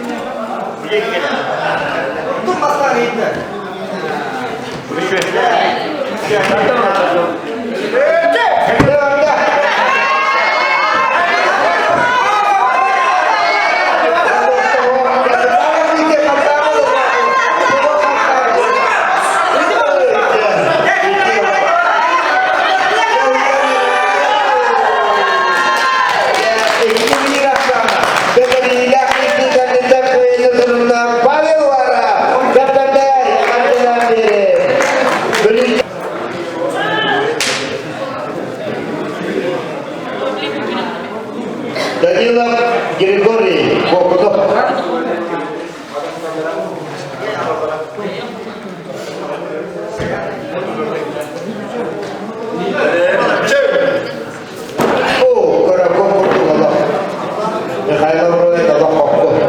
Danilov Grigorий Бокудов. О, Караков Бокудов. Михайлов Роя Бокудов.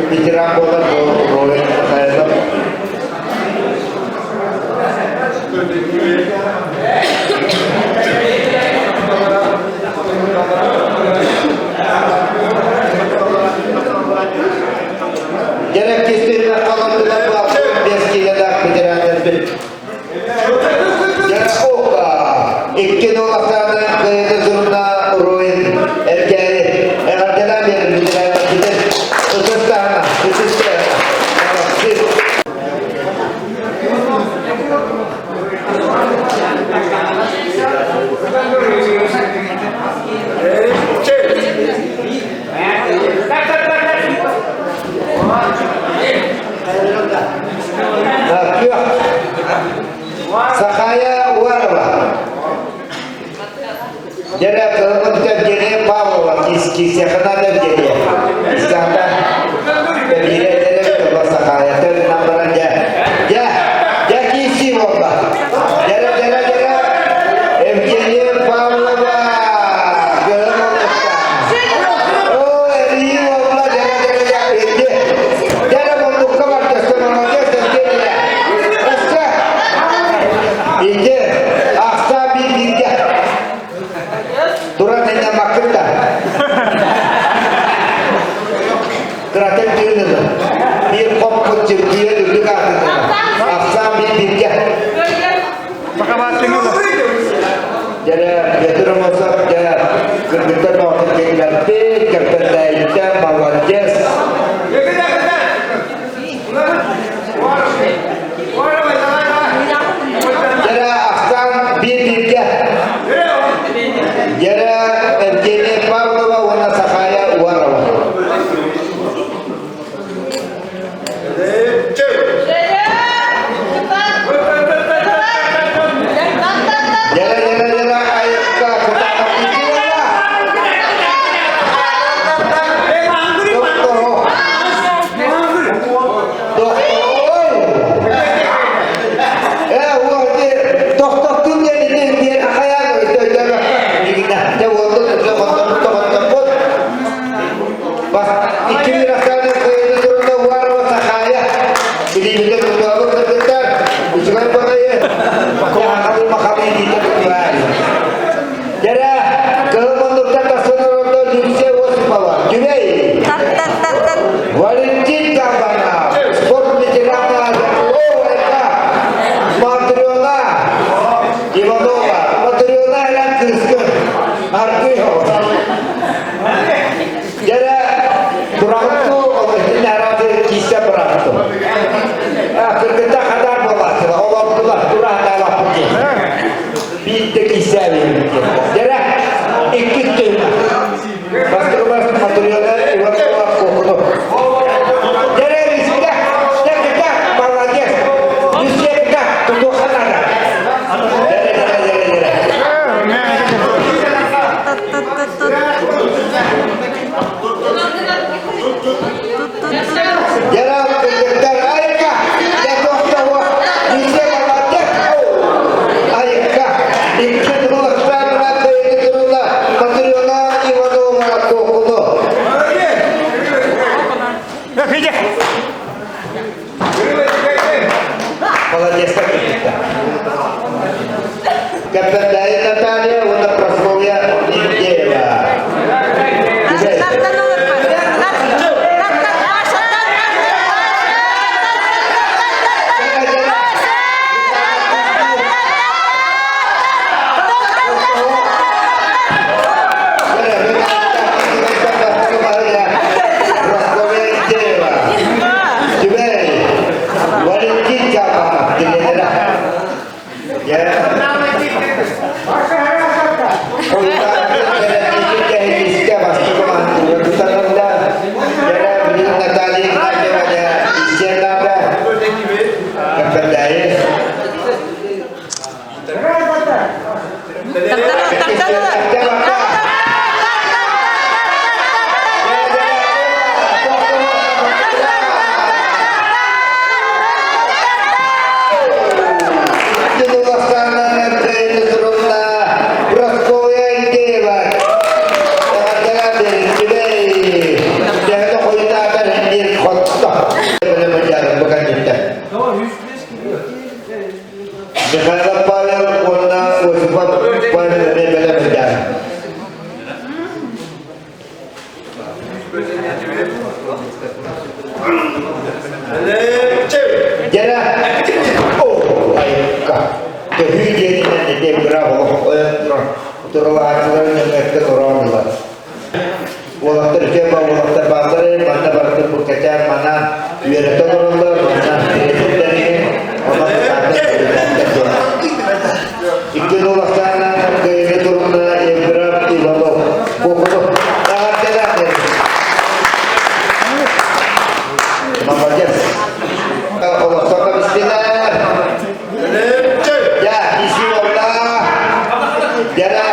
bitirang bola roin saya. Jadi kisah kalau kita buat biasa dah bitirang dan jadi oka ikkino asana kaya zurna roin erkek erkekler bir bitirang kita terus tanah terus Sakaya warwa. Jadi kalau kita jadi Pawla, kisah kenapa jadi? Kisah apa? Jadi kalau sakaya itu nama aja. Ya kisi warwa. Jadi MJ Pawla oh ini warwa jadi jadi untuk kawan customer aja jadi. Inje, aksa bibirnya, turun hanya makan dah. Kerajaan dia tu, dia pokok dia dulu kan, aksa bibirnya. Maka bahasa Inggris. Jadi dia turun masuk dia kerja nak kerja kerja dah bawa jas. Jara MJN Pawla wana sakaya warawa. Jara ayat ka kota kapitilah. Doktor tu dia akaya itu jara. Dia waktu itu kontak pas ikut rasakan itu turun warna sakaya. Jadi kita berdua berdekat. Bukan pakai makam ini terbuat. Jadi kalau menurut kata saudara Indonesia waspada. Jadi Valentin Kabana sport bicara oh mereka Madriola Ivanova Madriola yang Kristen Arkeho jadi kurang tu ini harap kisah berang tu kita kadar bawa Allah Tuhan turah dalam putih binte kisah ini jadi ikut tu pas terus Madriola Ivanova kokono jadi risida kita Bangladesh Rusia kita untuk Kanada jadi Ulatır keba, ulatır bandırı, mana baratır bu kaçar, mana üyerete durulur, mana üyeretleri, ona mısafir İki ulatlarla kıyını durumda Ebrahim İvalov. Kokulu. Daha tedadır. Молодец. Ulatlarla bismillah. Ya, bismillah. Yara.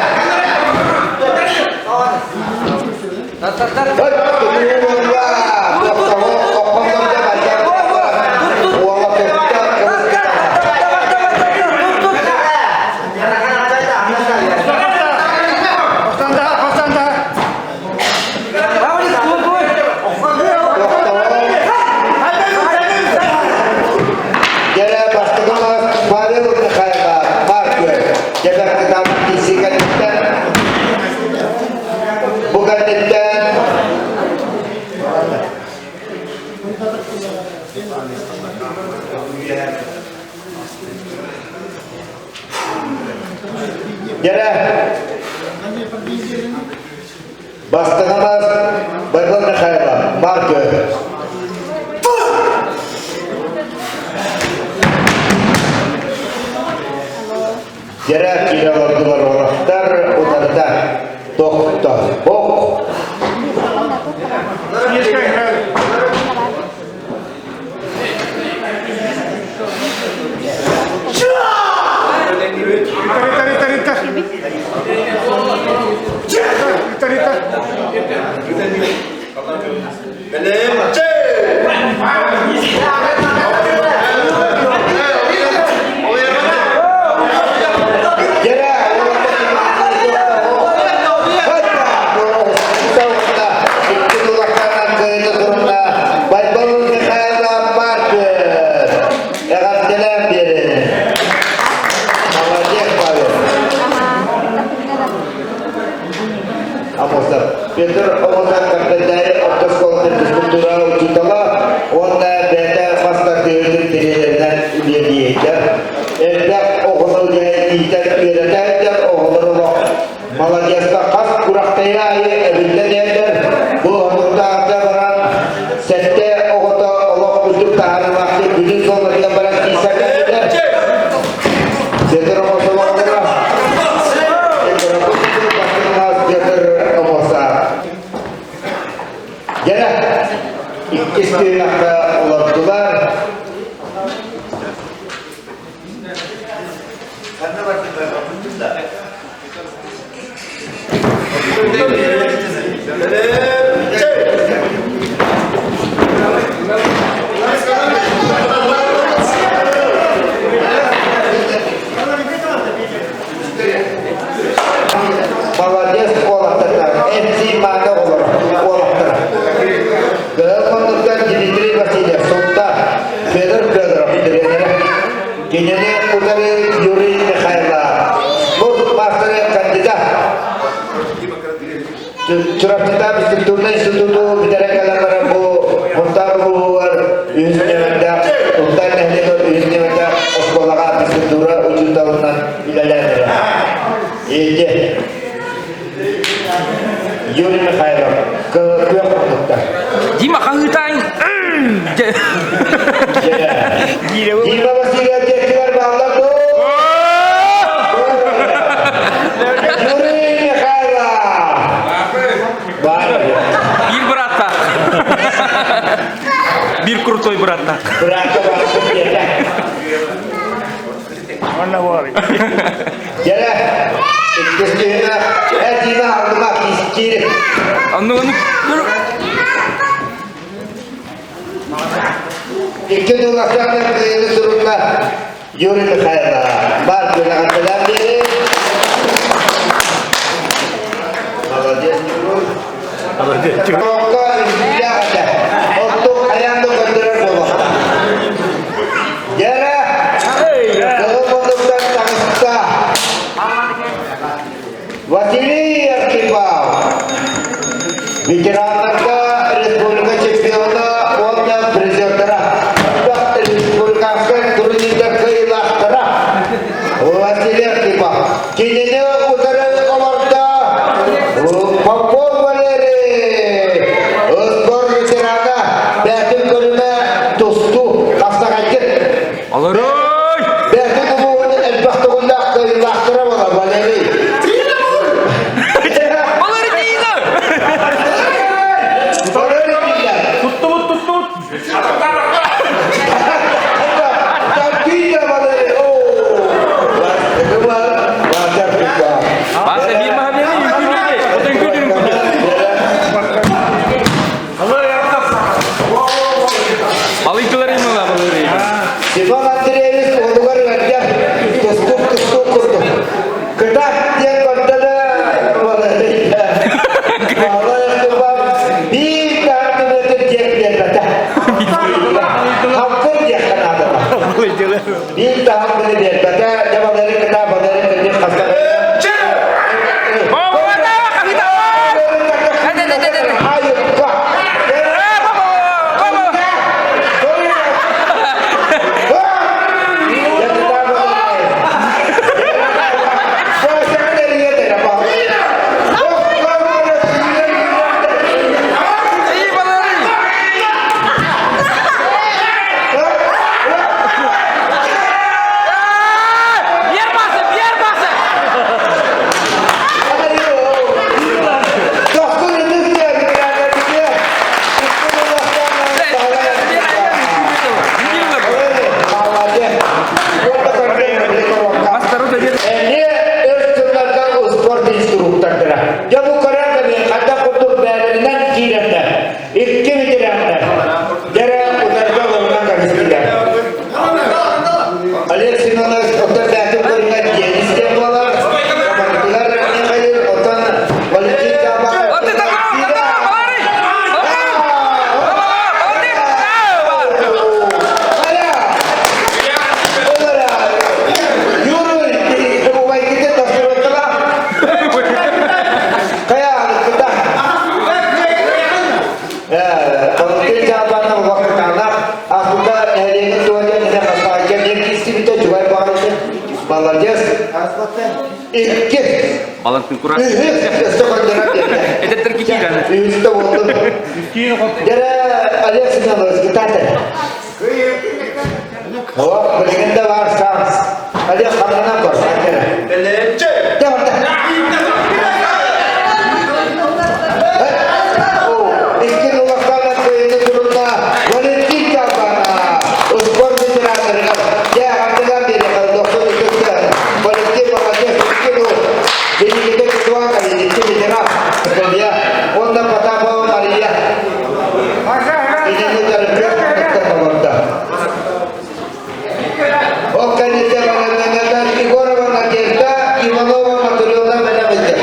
Bastığımız Baybal'ın hayırlı, markı. Yere kiralardılar oraklar, onları da doktor, bok. Peter Omosan Kaptendai Otoskol Kultural Utala Onda Beta Master Development Development Üyeliğidir. Evde okulun yayınlayacak üyeliğidir, okulun Maladyas'ta kas kuraktaya ayı evinde değildir. Bu onurda arda varan sette okuda oluk kütük taharı vakti günün sonlarında varan İsa geldiler. Peter Omosan Okula Peter Omosan Gene istihrakta ulaştılar. Молодец, Олахтар. Эти мага Олахтар. Гелмандыктан Дмитрий Васильев, Султан, Федоров, тренер. Генерал Кудары Юрий Михайлов. Спорт мастер кандидат. Чурапчатан институтный институту битаракалар бу Мунтарбуар Юзневанда, Ултан Нехлебер Юзневанда Осколага институра учуталынан илалянера. Иде. Юрий Михайлов, Кыёкмандыктан. Дима Хангытайн. Дима Васильев текстилер bağladı. Юрий Михайлов. Bir brata. Bir krutoy brata. Brata başlık yeter. Valla var. Gele. İktisine etine aldımak istiyorum. Onu İki dolaşanlar kıyılı durumda Yuri Mikhail'a var güne selam verin. Молодец. Untuk ayam tu kendaraan bawah. Jara. Kalau menentukan tangsa. Wasili Arkipau. Bicara Republika Ceksiona, Wanda Presentera. Republika Turunida Kailaktera. Wasili Arkipau. Kini utara Kamarta. Papua Valeri. İki. Баланстың kurang. Это теркичиган. Üstte oldu. Jere Alex Simeonovич gitarda. O liginde var şans. Alex hamlana koş. Belepçe. Devam et. İki numaralı koyunu durumda. Valentin Kalbana. Uspor bitirenler. Ya hamleler biri kaldı. Doktor tuttu. Valentin Kalbana. Jadi kita ketua kali ini bicara dia. Onda patah bawa Maria. Ini kita lebih kita Oh kali itu mana Igor mana kita Ivanova Matuliona mana betul.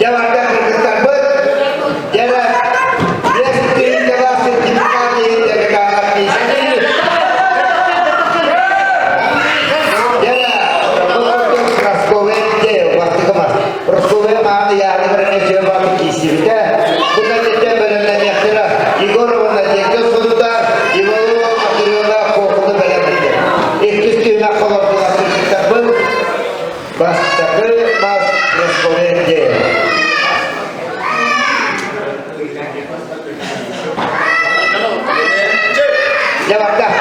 Jawab dah kita ber. Jarak. Dia sendiri jelas sendiri dia dekat istri. Раскуве мама я не принесу вам кисивка. Бука дете беленне нехтера. Егорова на дете суда. Иванова Матриона кохуны беленне. Ихтистина холодна сыртта был. Бастакы мас раскуве де. Jawabkah?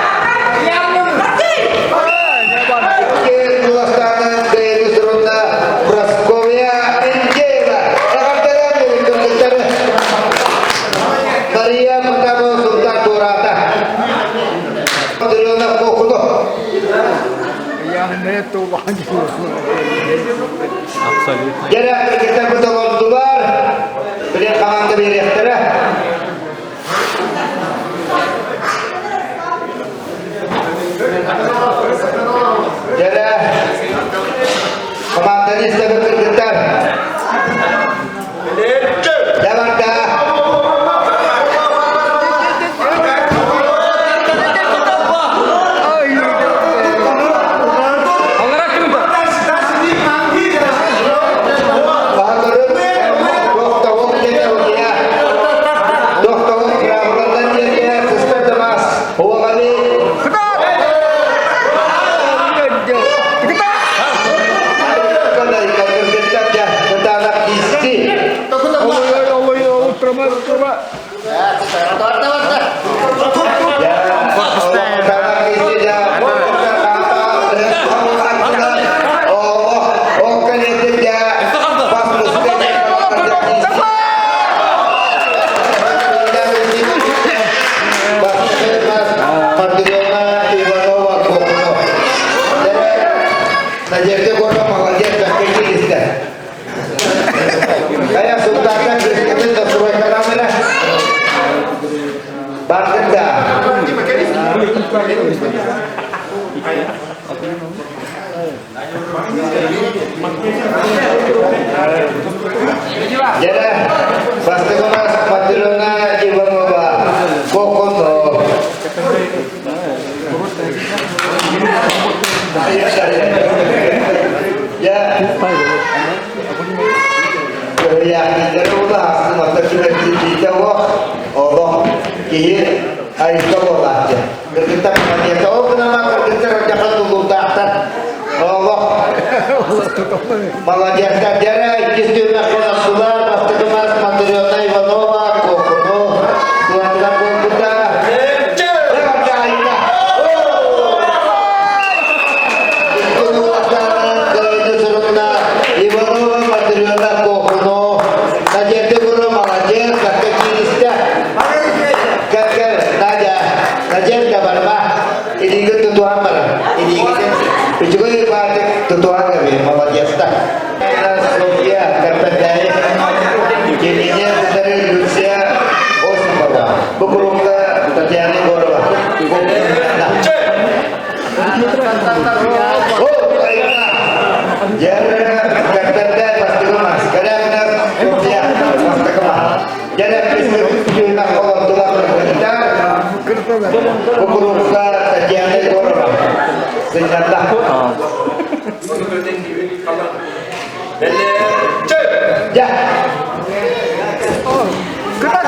Maria pertama Sultan Dorata. Madriona Kokudo. Jadi kita betul keluar. Beliau kawan kebiri akhirnya. Jadi kawan tadi sudah bergetar. Jangan dah. Jadi, pasti mas Matriona Ivanova Kokono. Ya, ya, jadi udah masa kita wah, Allah, kiri, ayo coba aja. Kita punya tahu kenapa kita jangan tunggu takkan. Allah, malah dia sejarah istimewa konsulat pasti kemas Matriona Ivanova Kokono. Tuhan kampung kita. Tutuan kami malah jasta. Sofia kata saya, jadinya dari Rusia, oh sembawa. Bukurung ke terjadi gorba. Oh, baiklah. Jangan kata saya pasti kemas. Kadang-kadang Sofia pasti kemas. Jadi kita kalau tulang bergetar, bukurung ke terjadi gorba. Senjata. Ya. Kena.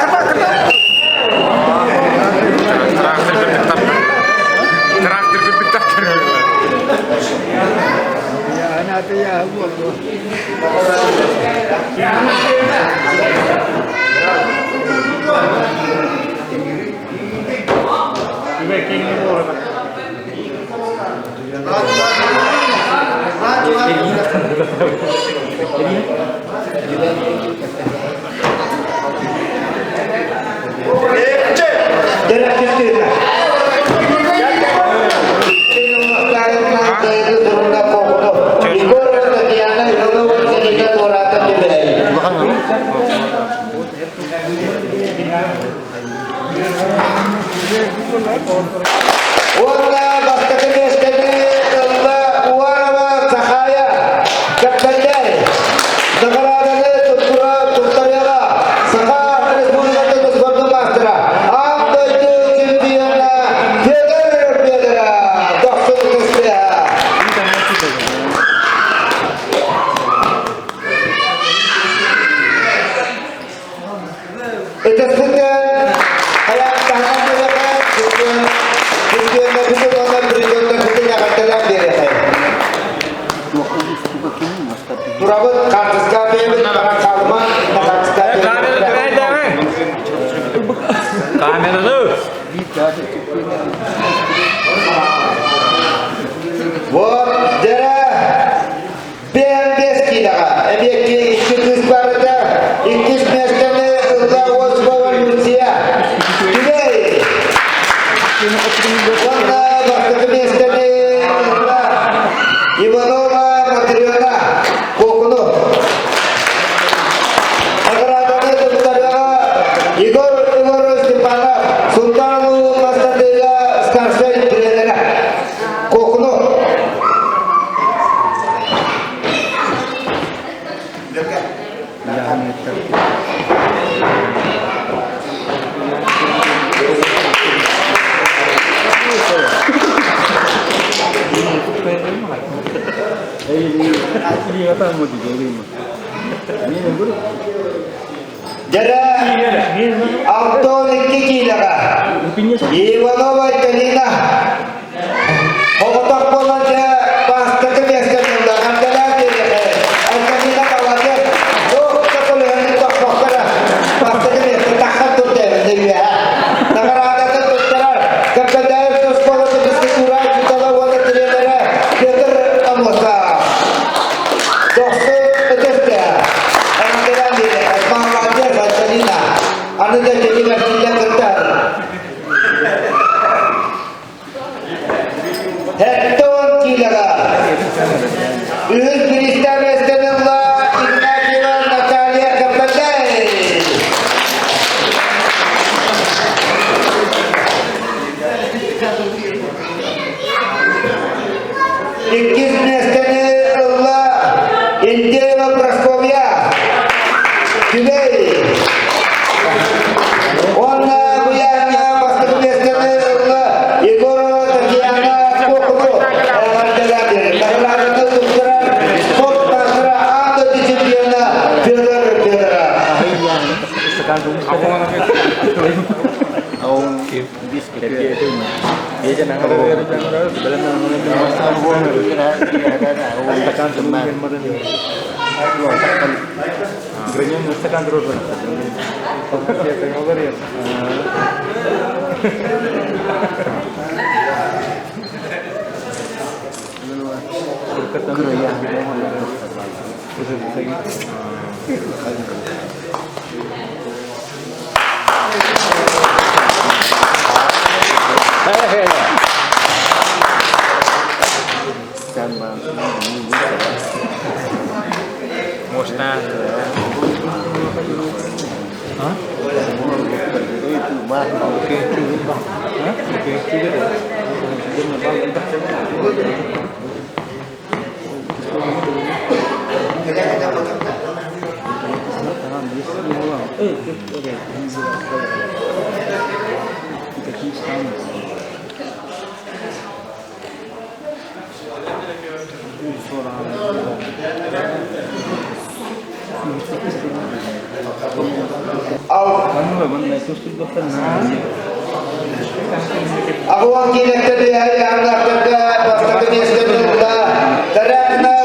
Aku wakil yang tadi hari yang nak kerja, pasti kami sekarang dah terang nak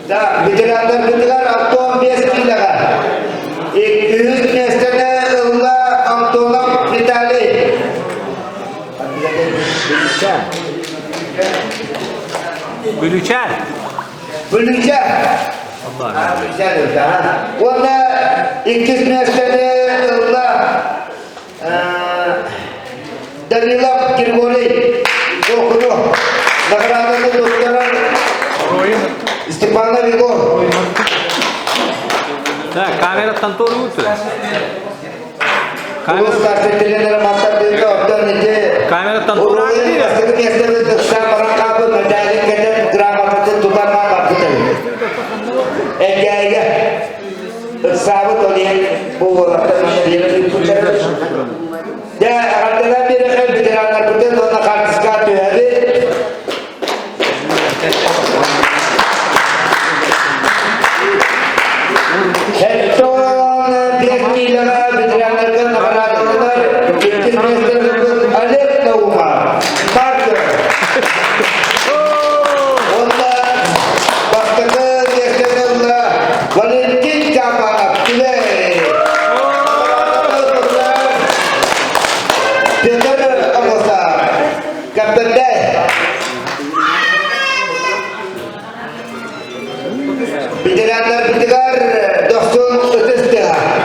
Da bitiranlar aktual biasa lagi. İlk nesnede Allah aktual bitali. Bülüçer. Bülüçer. Allah Bülüçer ha. Onda ilk nesnede Allah Danila Kirgori okudu. Nakarada doktoran Stepana Vigor. Ha, kamera tanto olmuyor. Kamera startediler masa dedi orada nece. Kamera tanto olmuyor. Pasti biasa doksa orang kabut medali kita drama itu tuan mama kita. Ya. Sahabat oleh bu orang dia itu cara. Ya, adalah dia kan bicara betul orang kartis kartu ada.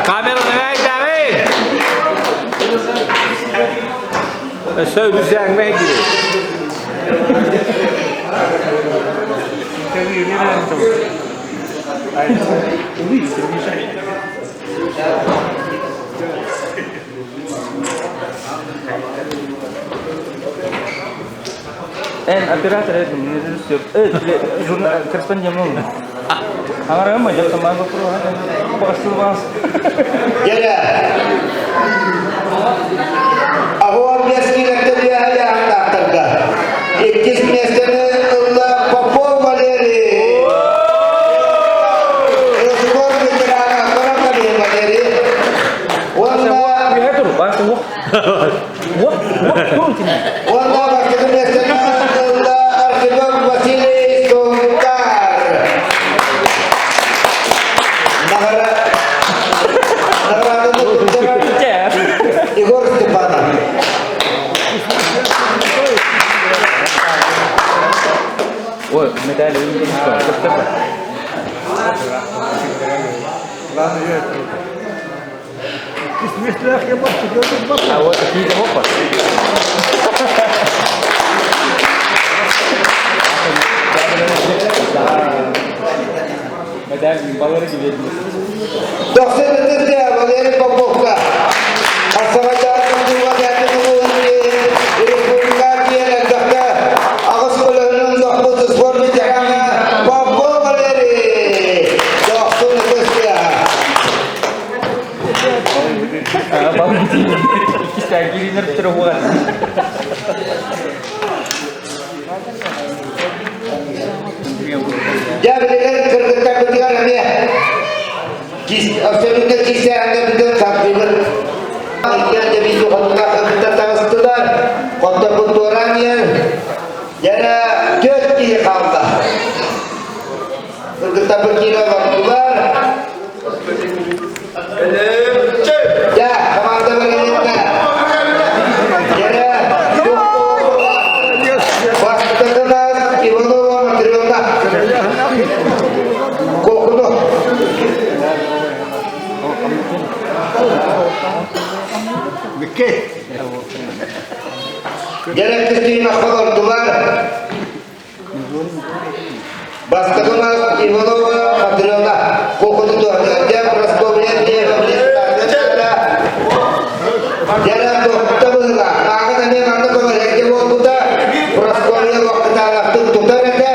Kamera nereye gidiyor? Söyleyeceğim ne gibi? Operator itu menurut jurnal kerpan jam mana? Hamaran macam sama aku perlu ada pasal mas. Ya. Awal biasa kita dia yang tak terga. 21 Mesir Allah papua Malayri. Skor bicara orang kali Malayri. Wala. Dia tu, bahasa wah. Wah, turun sini. Wala bahasa Mesir Allah Arsiban Wasili Sungkar. Negara itu Igor Stepana. Wah, medali ini betul. Awak tidak apa. Medali bawa lagi dia. Dokter itu dia Malayri Papoka. Asal jalan juga dia ini bukan dia dokter. Aku sekolah nunggu khusus for bicara Papua Malayri. Dokter itu dia. Bawa kita kiri terbuat. Dia berikan kerja ketika dia. Absolutnya kisah anda betul sampai Ikan jadi itu kontak kita tahu setelah kontak benturannya jadi jadi kata kita berkira waktu bar ya kemana berkira jadi pas terkenal ibu tu materialnya kok kuno Jadi Kristina Khadar Tular Basta Tular Ibu Tular Madrona Koko itu dia Praskoviya dia Jadi dokter juga akan ini nanti kalau lagi waktu Praskoviya waktu tarik tutar aja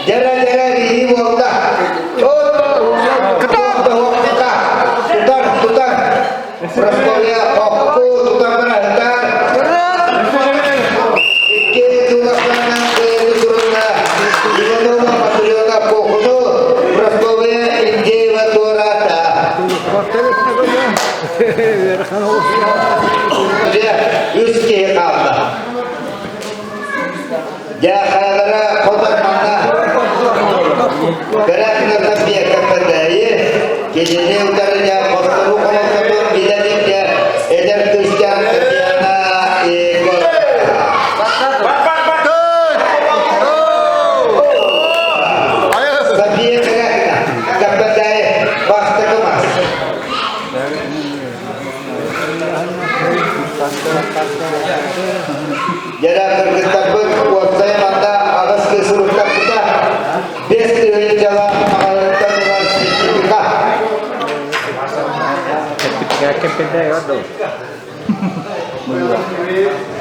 jadi ini waktu tutar Praskoviya aku tutar berada Üst kere kaldı. Ya hayallara kotakmanla bırakınızda bir kapatayı geceliği utarınca kostavu konuştuğum bilelikle eder kışkan öteyana Sabiye bırakına kapatayı bastıkımaz. Jara Kırgızstan'ın ortaya manda ağız kesurukta kita best jalan Mahalatan Sertifika.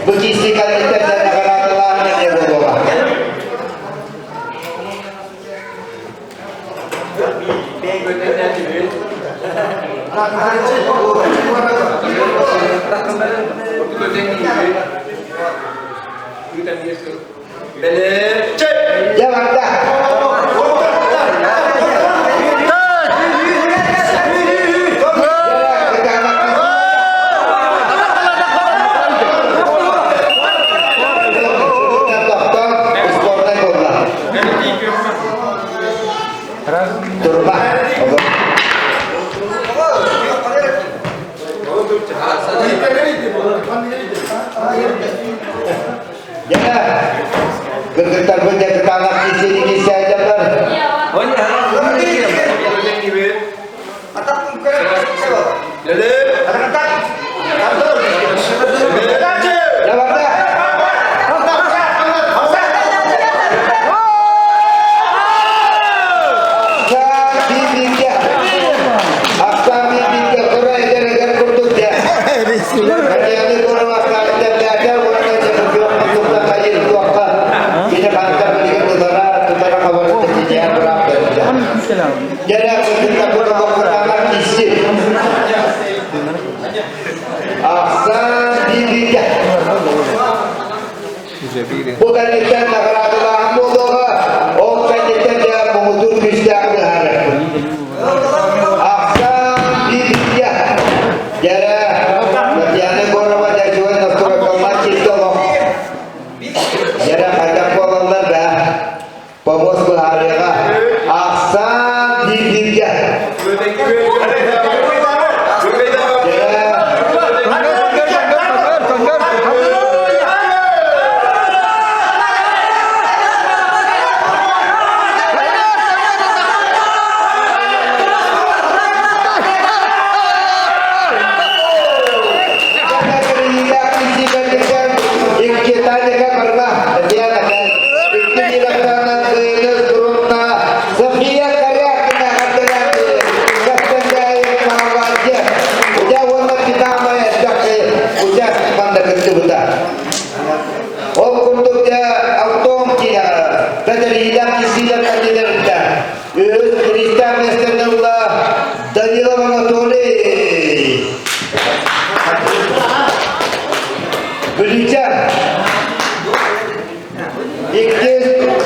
Begisi kali kita negara lain yang bawa. Ya mantap. Ya, gergetar benda ketangak kisi aja kan. Jadi aku kita berkata isi. Aksan dibijak. Bukan kita negara Tuhan doa. Oh kita dia mengutur bisdak berharap. Aksan dibijak. Jadi kerjanya korang baca jual nastur kemacit dong. Jadi ada korang dah. Pemos berharap. Aksan dibijak.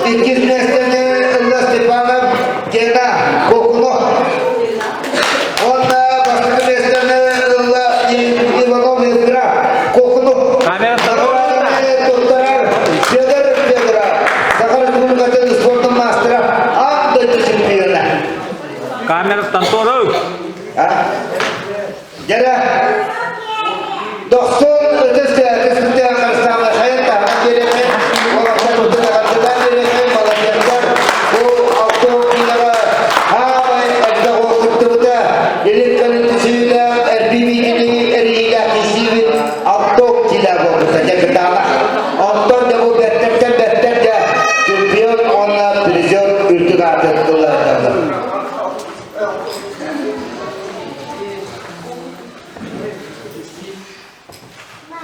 İkiz nesline Allah Stepanov Kena Kokuno. Onda başka nesline Allah Ivanov Vedra Kokuno. Kamera Doktorar Fedra. Sakar Kumkatan Sportum Master. Anda disiplina. Kamera tantoru. Jadi doktor ötesi seperti yang bersama saya tak jadi orang satu dengan jadi malah jangan auto kita ada waktu jadi kalau sudah RBB ini ria kisi auto tidak boleh saja ketala auto jauh better ya champion on prison itu ada tulah.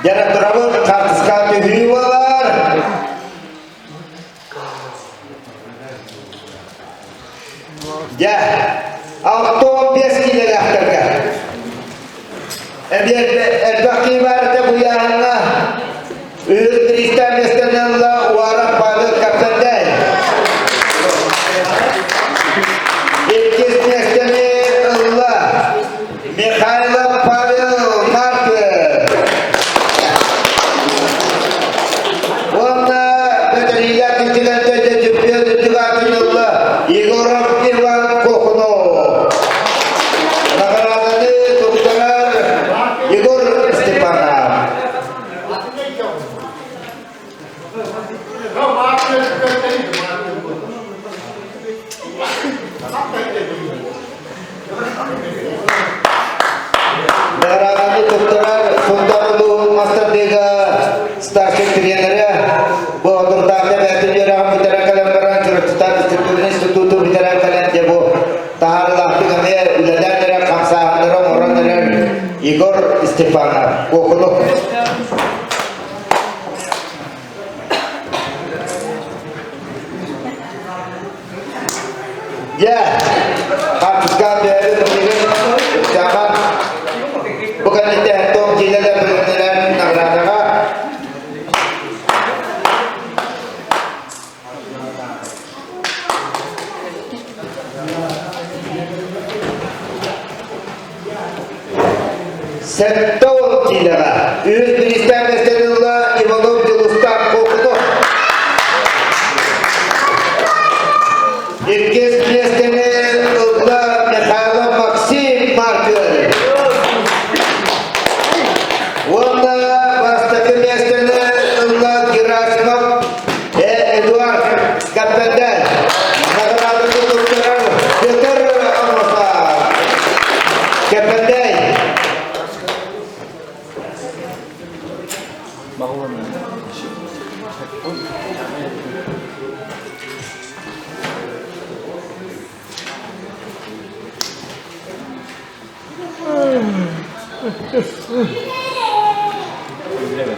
Jangan terlalu sekali hiwar. Ya, auto bias kita lahirkan. Biar baki barat buyana. Kristan Allah warap pada kapten. Ikis Allah. Mikhail Pavel nagaranı doktorar Sultanulu Master Dega Starship Trainer'e bu oturtağında betin yörağın bitiren kalemlerin Çırıçıtan Institutu bitiren kalem bu taharı lahtı gamaya üledenlere kamsahanlara moranlara Igor Stepanov okulu. Ya, haruskan dari pemilihan zaman bukan itu untuk jika ada pemilihan negara. Sektor jika Uzbekistan Mesirullah Ivanov Julustan Kokuto. İlkes Mesir'e Allah Mikhailo Maksim Markör. Onda bastaki Mesir'e Allah Gerasimov Eduard Kapenden. Nagaradı doktorar Peter Amosar Kapenden. Bangun.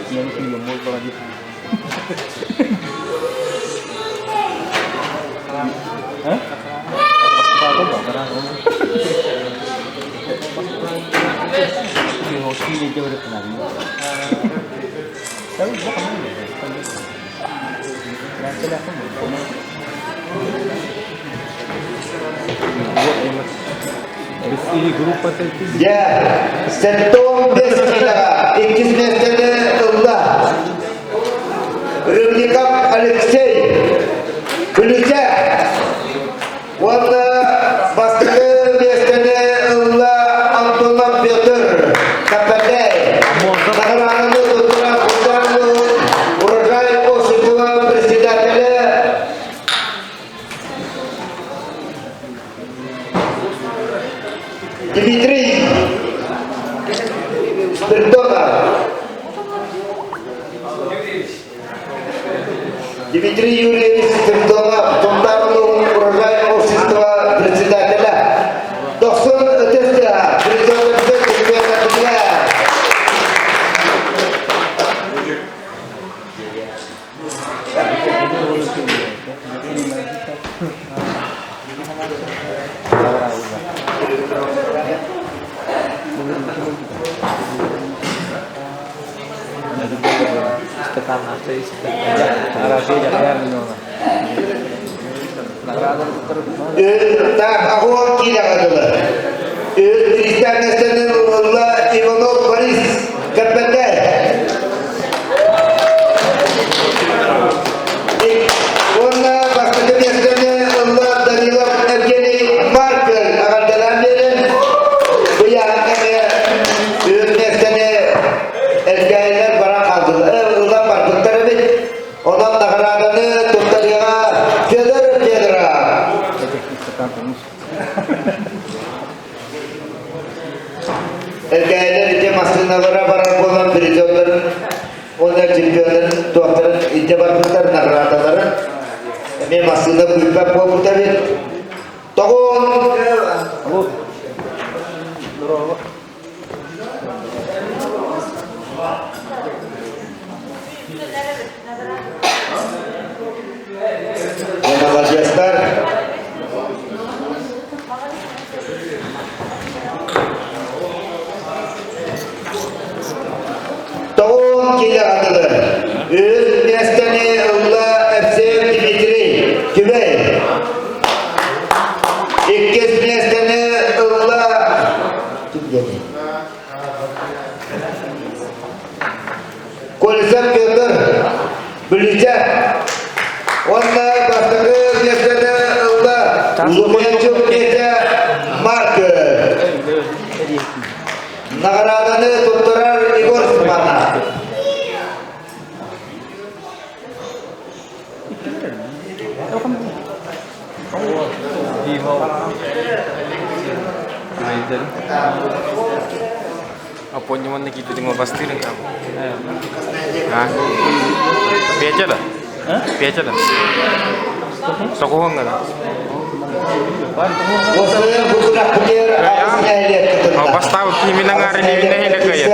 Yang film molto lagi. Hah? Apa barang? Ini hoki ni je udah kenal. Tapi bukan mana? Nanti dah kamu. Ini grup apa itu? Ya, sentuh besilah. İkiz mesele Allah. Rıbnikov Alexey. Kulüce. Valla bastı mesele Allah. Antonov Peter. Kapatay. Nagaranı doktora Kudanlı. Урожай Осипова председателя. Дмитрий Спиртонов. Дмитрий Юрьевич Спиртонов, Томтарный урожай общества председателя. 90 ötesi президент Türkiye'de. Istekan nasi, istekan Arabi jangan minum. Nagrada terus. Так, огонь кидала. Христиан Настанулла Иванов Борис Карпентай. Он Настанулла Данилов Евгений Маркер. Akan dalam diri. Buyangnya Nastanul Elgailer barang hazır. Ulan Markер terlebih. Ondan nagaranı tuttarıya Federa. Elgailer ite masınavara barang olan prizonların onlar çiftçilerin tuhafların itibar tutar nagarataların eme masına büyükler bu tabi toğun Yana vaziyetler Toğun kili adıdır. Öz Nestani Allah Efsem Dimitri Kübey. İkiz Nestani Allah Kolisem Peter Bilecek. Onlar başlığı Nestani Allah Lumençuk Nece Markır. Nagaranı tutturar Igor Stepanov. Vivo. Raiden. Apa nyaman kita tengok pasti nih kamu. Hah? Biasa dah. Hah? Biasa dah. Sokohong nggak dah? Maksudnya buku nak pikir apa sih lihat ketemu. Oh pas tahu kimi nangari ni bina hendak kaya.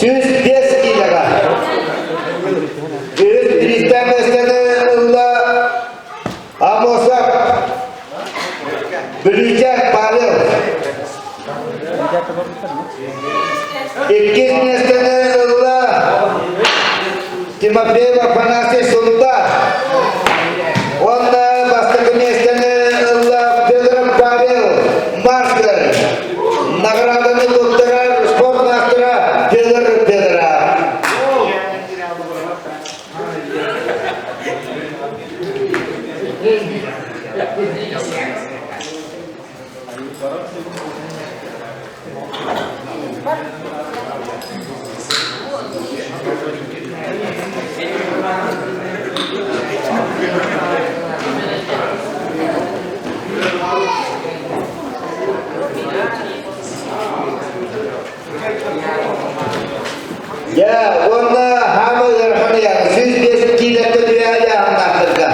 Süz deski jaga. Süz Hristiyanistane Allah amosak bericat Pavel. İkiz Hristiyanane Allah Timofey Afanasy Sultan. Onda başka Hristiyanane Allah Pedro Pavel Master. Nagradını doktora spor mastera Pedro. Ya, onda hamı yarhanıya, siz beşikliyle kötüye anlattırga.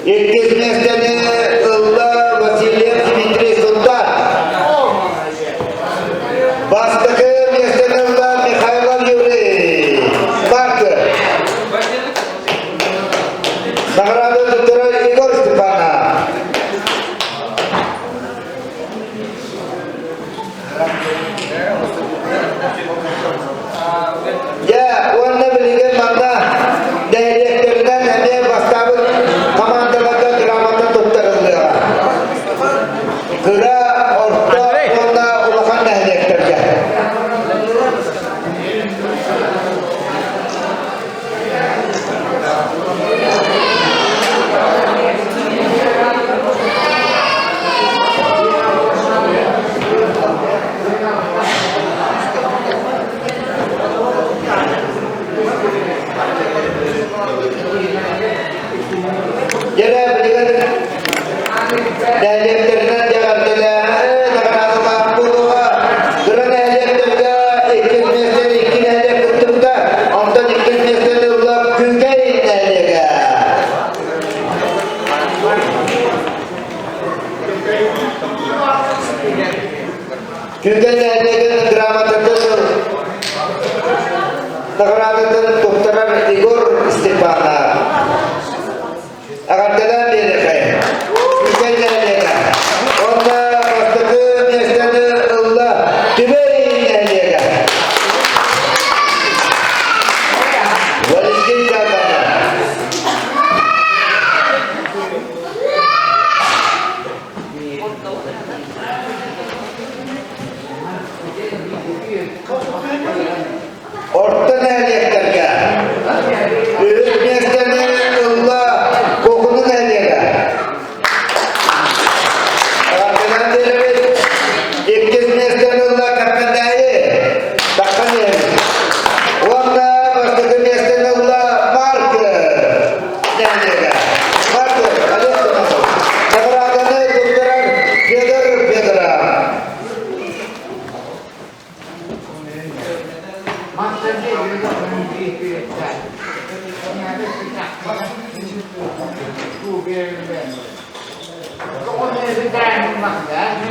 İlk mesleğini Allah Vasilyev Dimitri Sultan. Baştaki mesleğini Allah Mikhailov Yuri Mark. Nagradını doktora Igor Stepanov. Ya, onda bilgiler bana direktörden hem de baştabı komandalarda dramata tutturuluyor. Kıra orta onda ulakan direktörce. Jadi berikan direktörden Jakarta'da Jakarta mampu karena direktörde iklim mesleği iklim direktörde ondan iklim mesleği ular Küngey nerede? Küngey nerede? Dramaturg Nagradını doktora Igor Stepanov. Akan jalan dia kayak, bukan jalan dia. Onda pasti mesleğini Allah diberin dia. Walaupun kata. Orta nerede kerja? Mesleğini Allah kokunu nerede? Kardeşler diyelim, ilk mesleğini Allah kapandayı, takkan yer. Onda başka mesleğini Allah Mark nerede? Mark, hadi bakalım.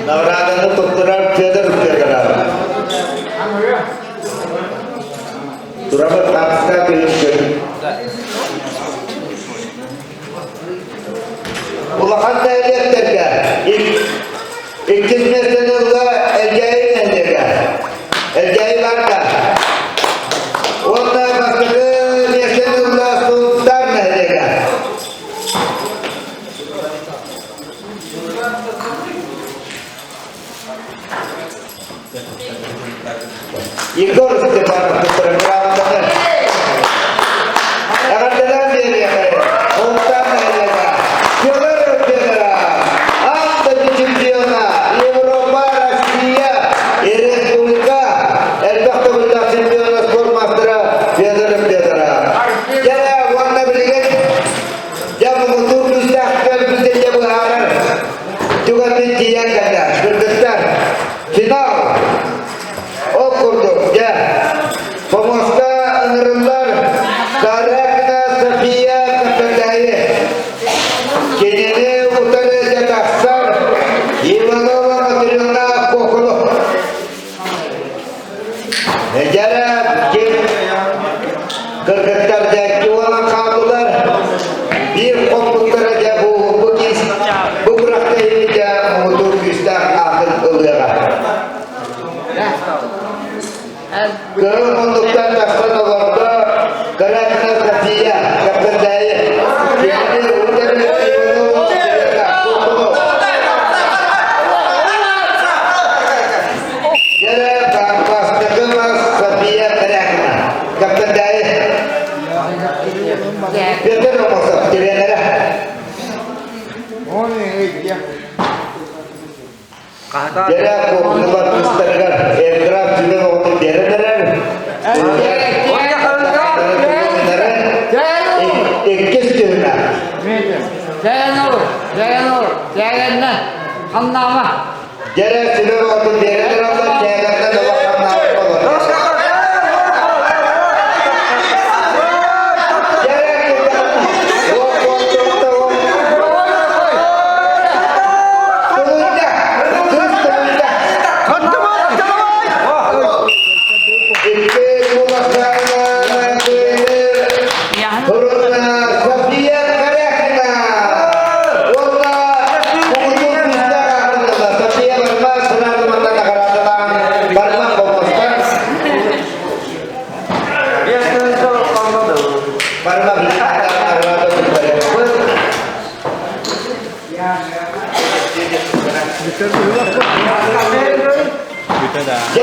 Nagradını doktoran Pedro. Nagradını doktoran Pedro. Turaba taksa bilim. Ulakan devletlerge ikiz mesleğini Allah elgeyi nerede? Elgeyi var da. Onda başka mesleğini Allah sultan nerede? Igor Stepanov, doktora Gravanda. Akan jalan dia. Kırgıtlardaki olan kaldılar. Bir kotluklara da bu kez bu bırakta iyice mudur küstan akıl ılığa. Kırıl konduktan taslan olurdu. Kıratına safiya, kapındayı. Kendi uğurlarını yolu kurtulu. Jara bastığımız safiya kıratına. Kapındayı. Betul maksud kira-kira. Jara ko buat pustakan aircraft juga waktu kira-kira. Ikis juga. Jayanur, Hamnama. Jara sudah waktu kira-kira jaga dalam kamar. Kita dah.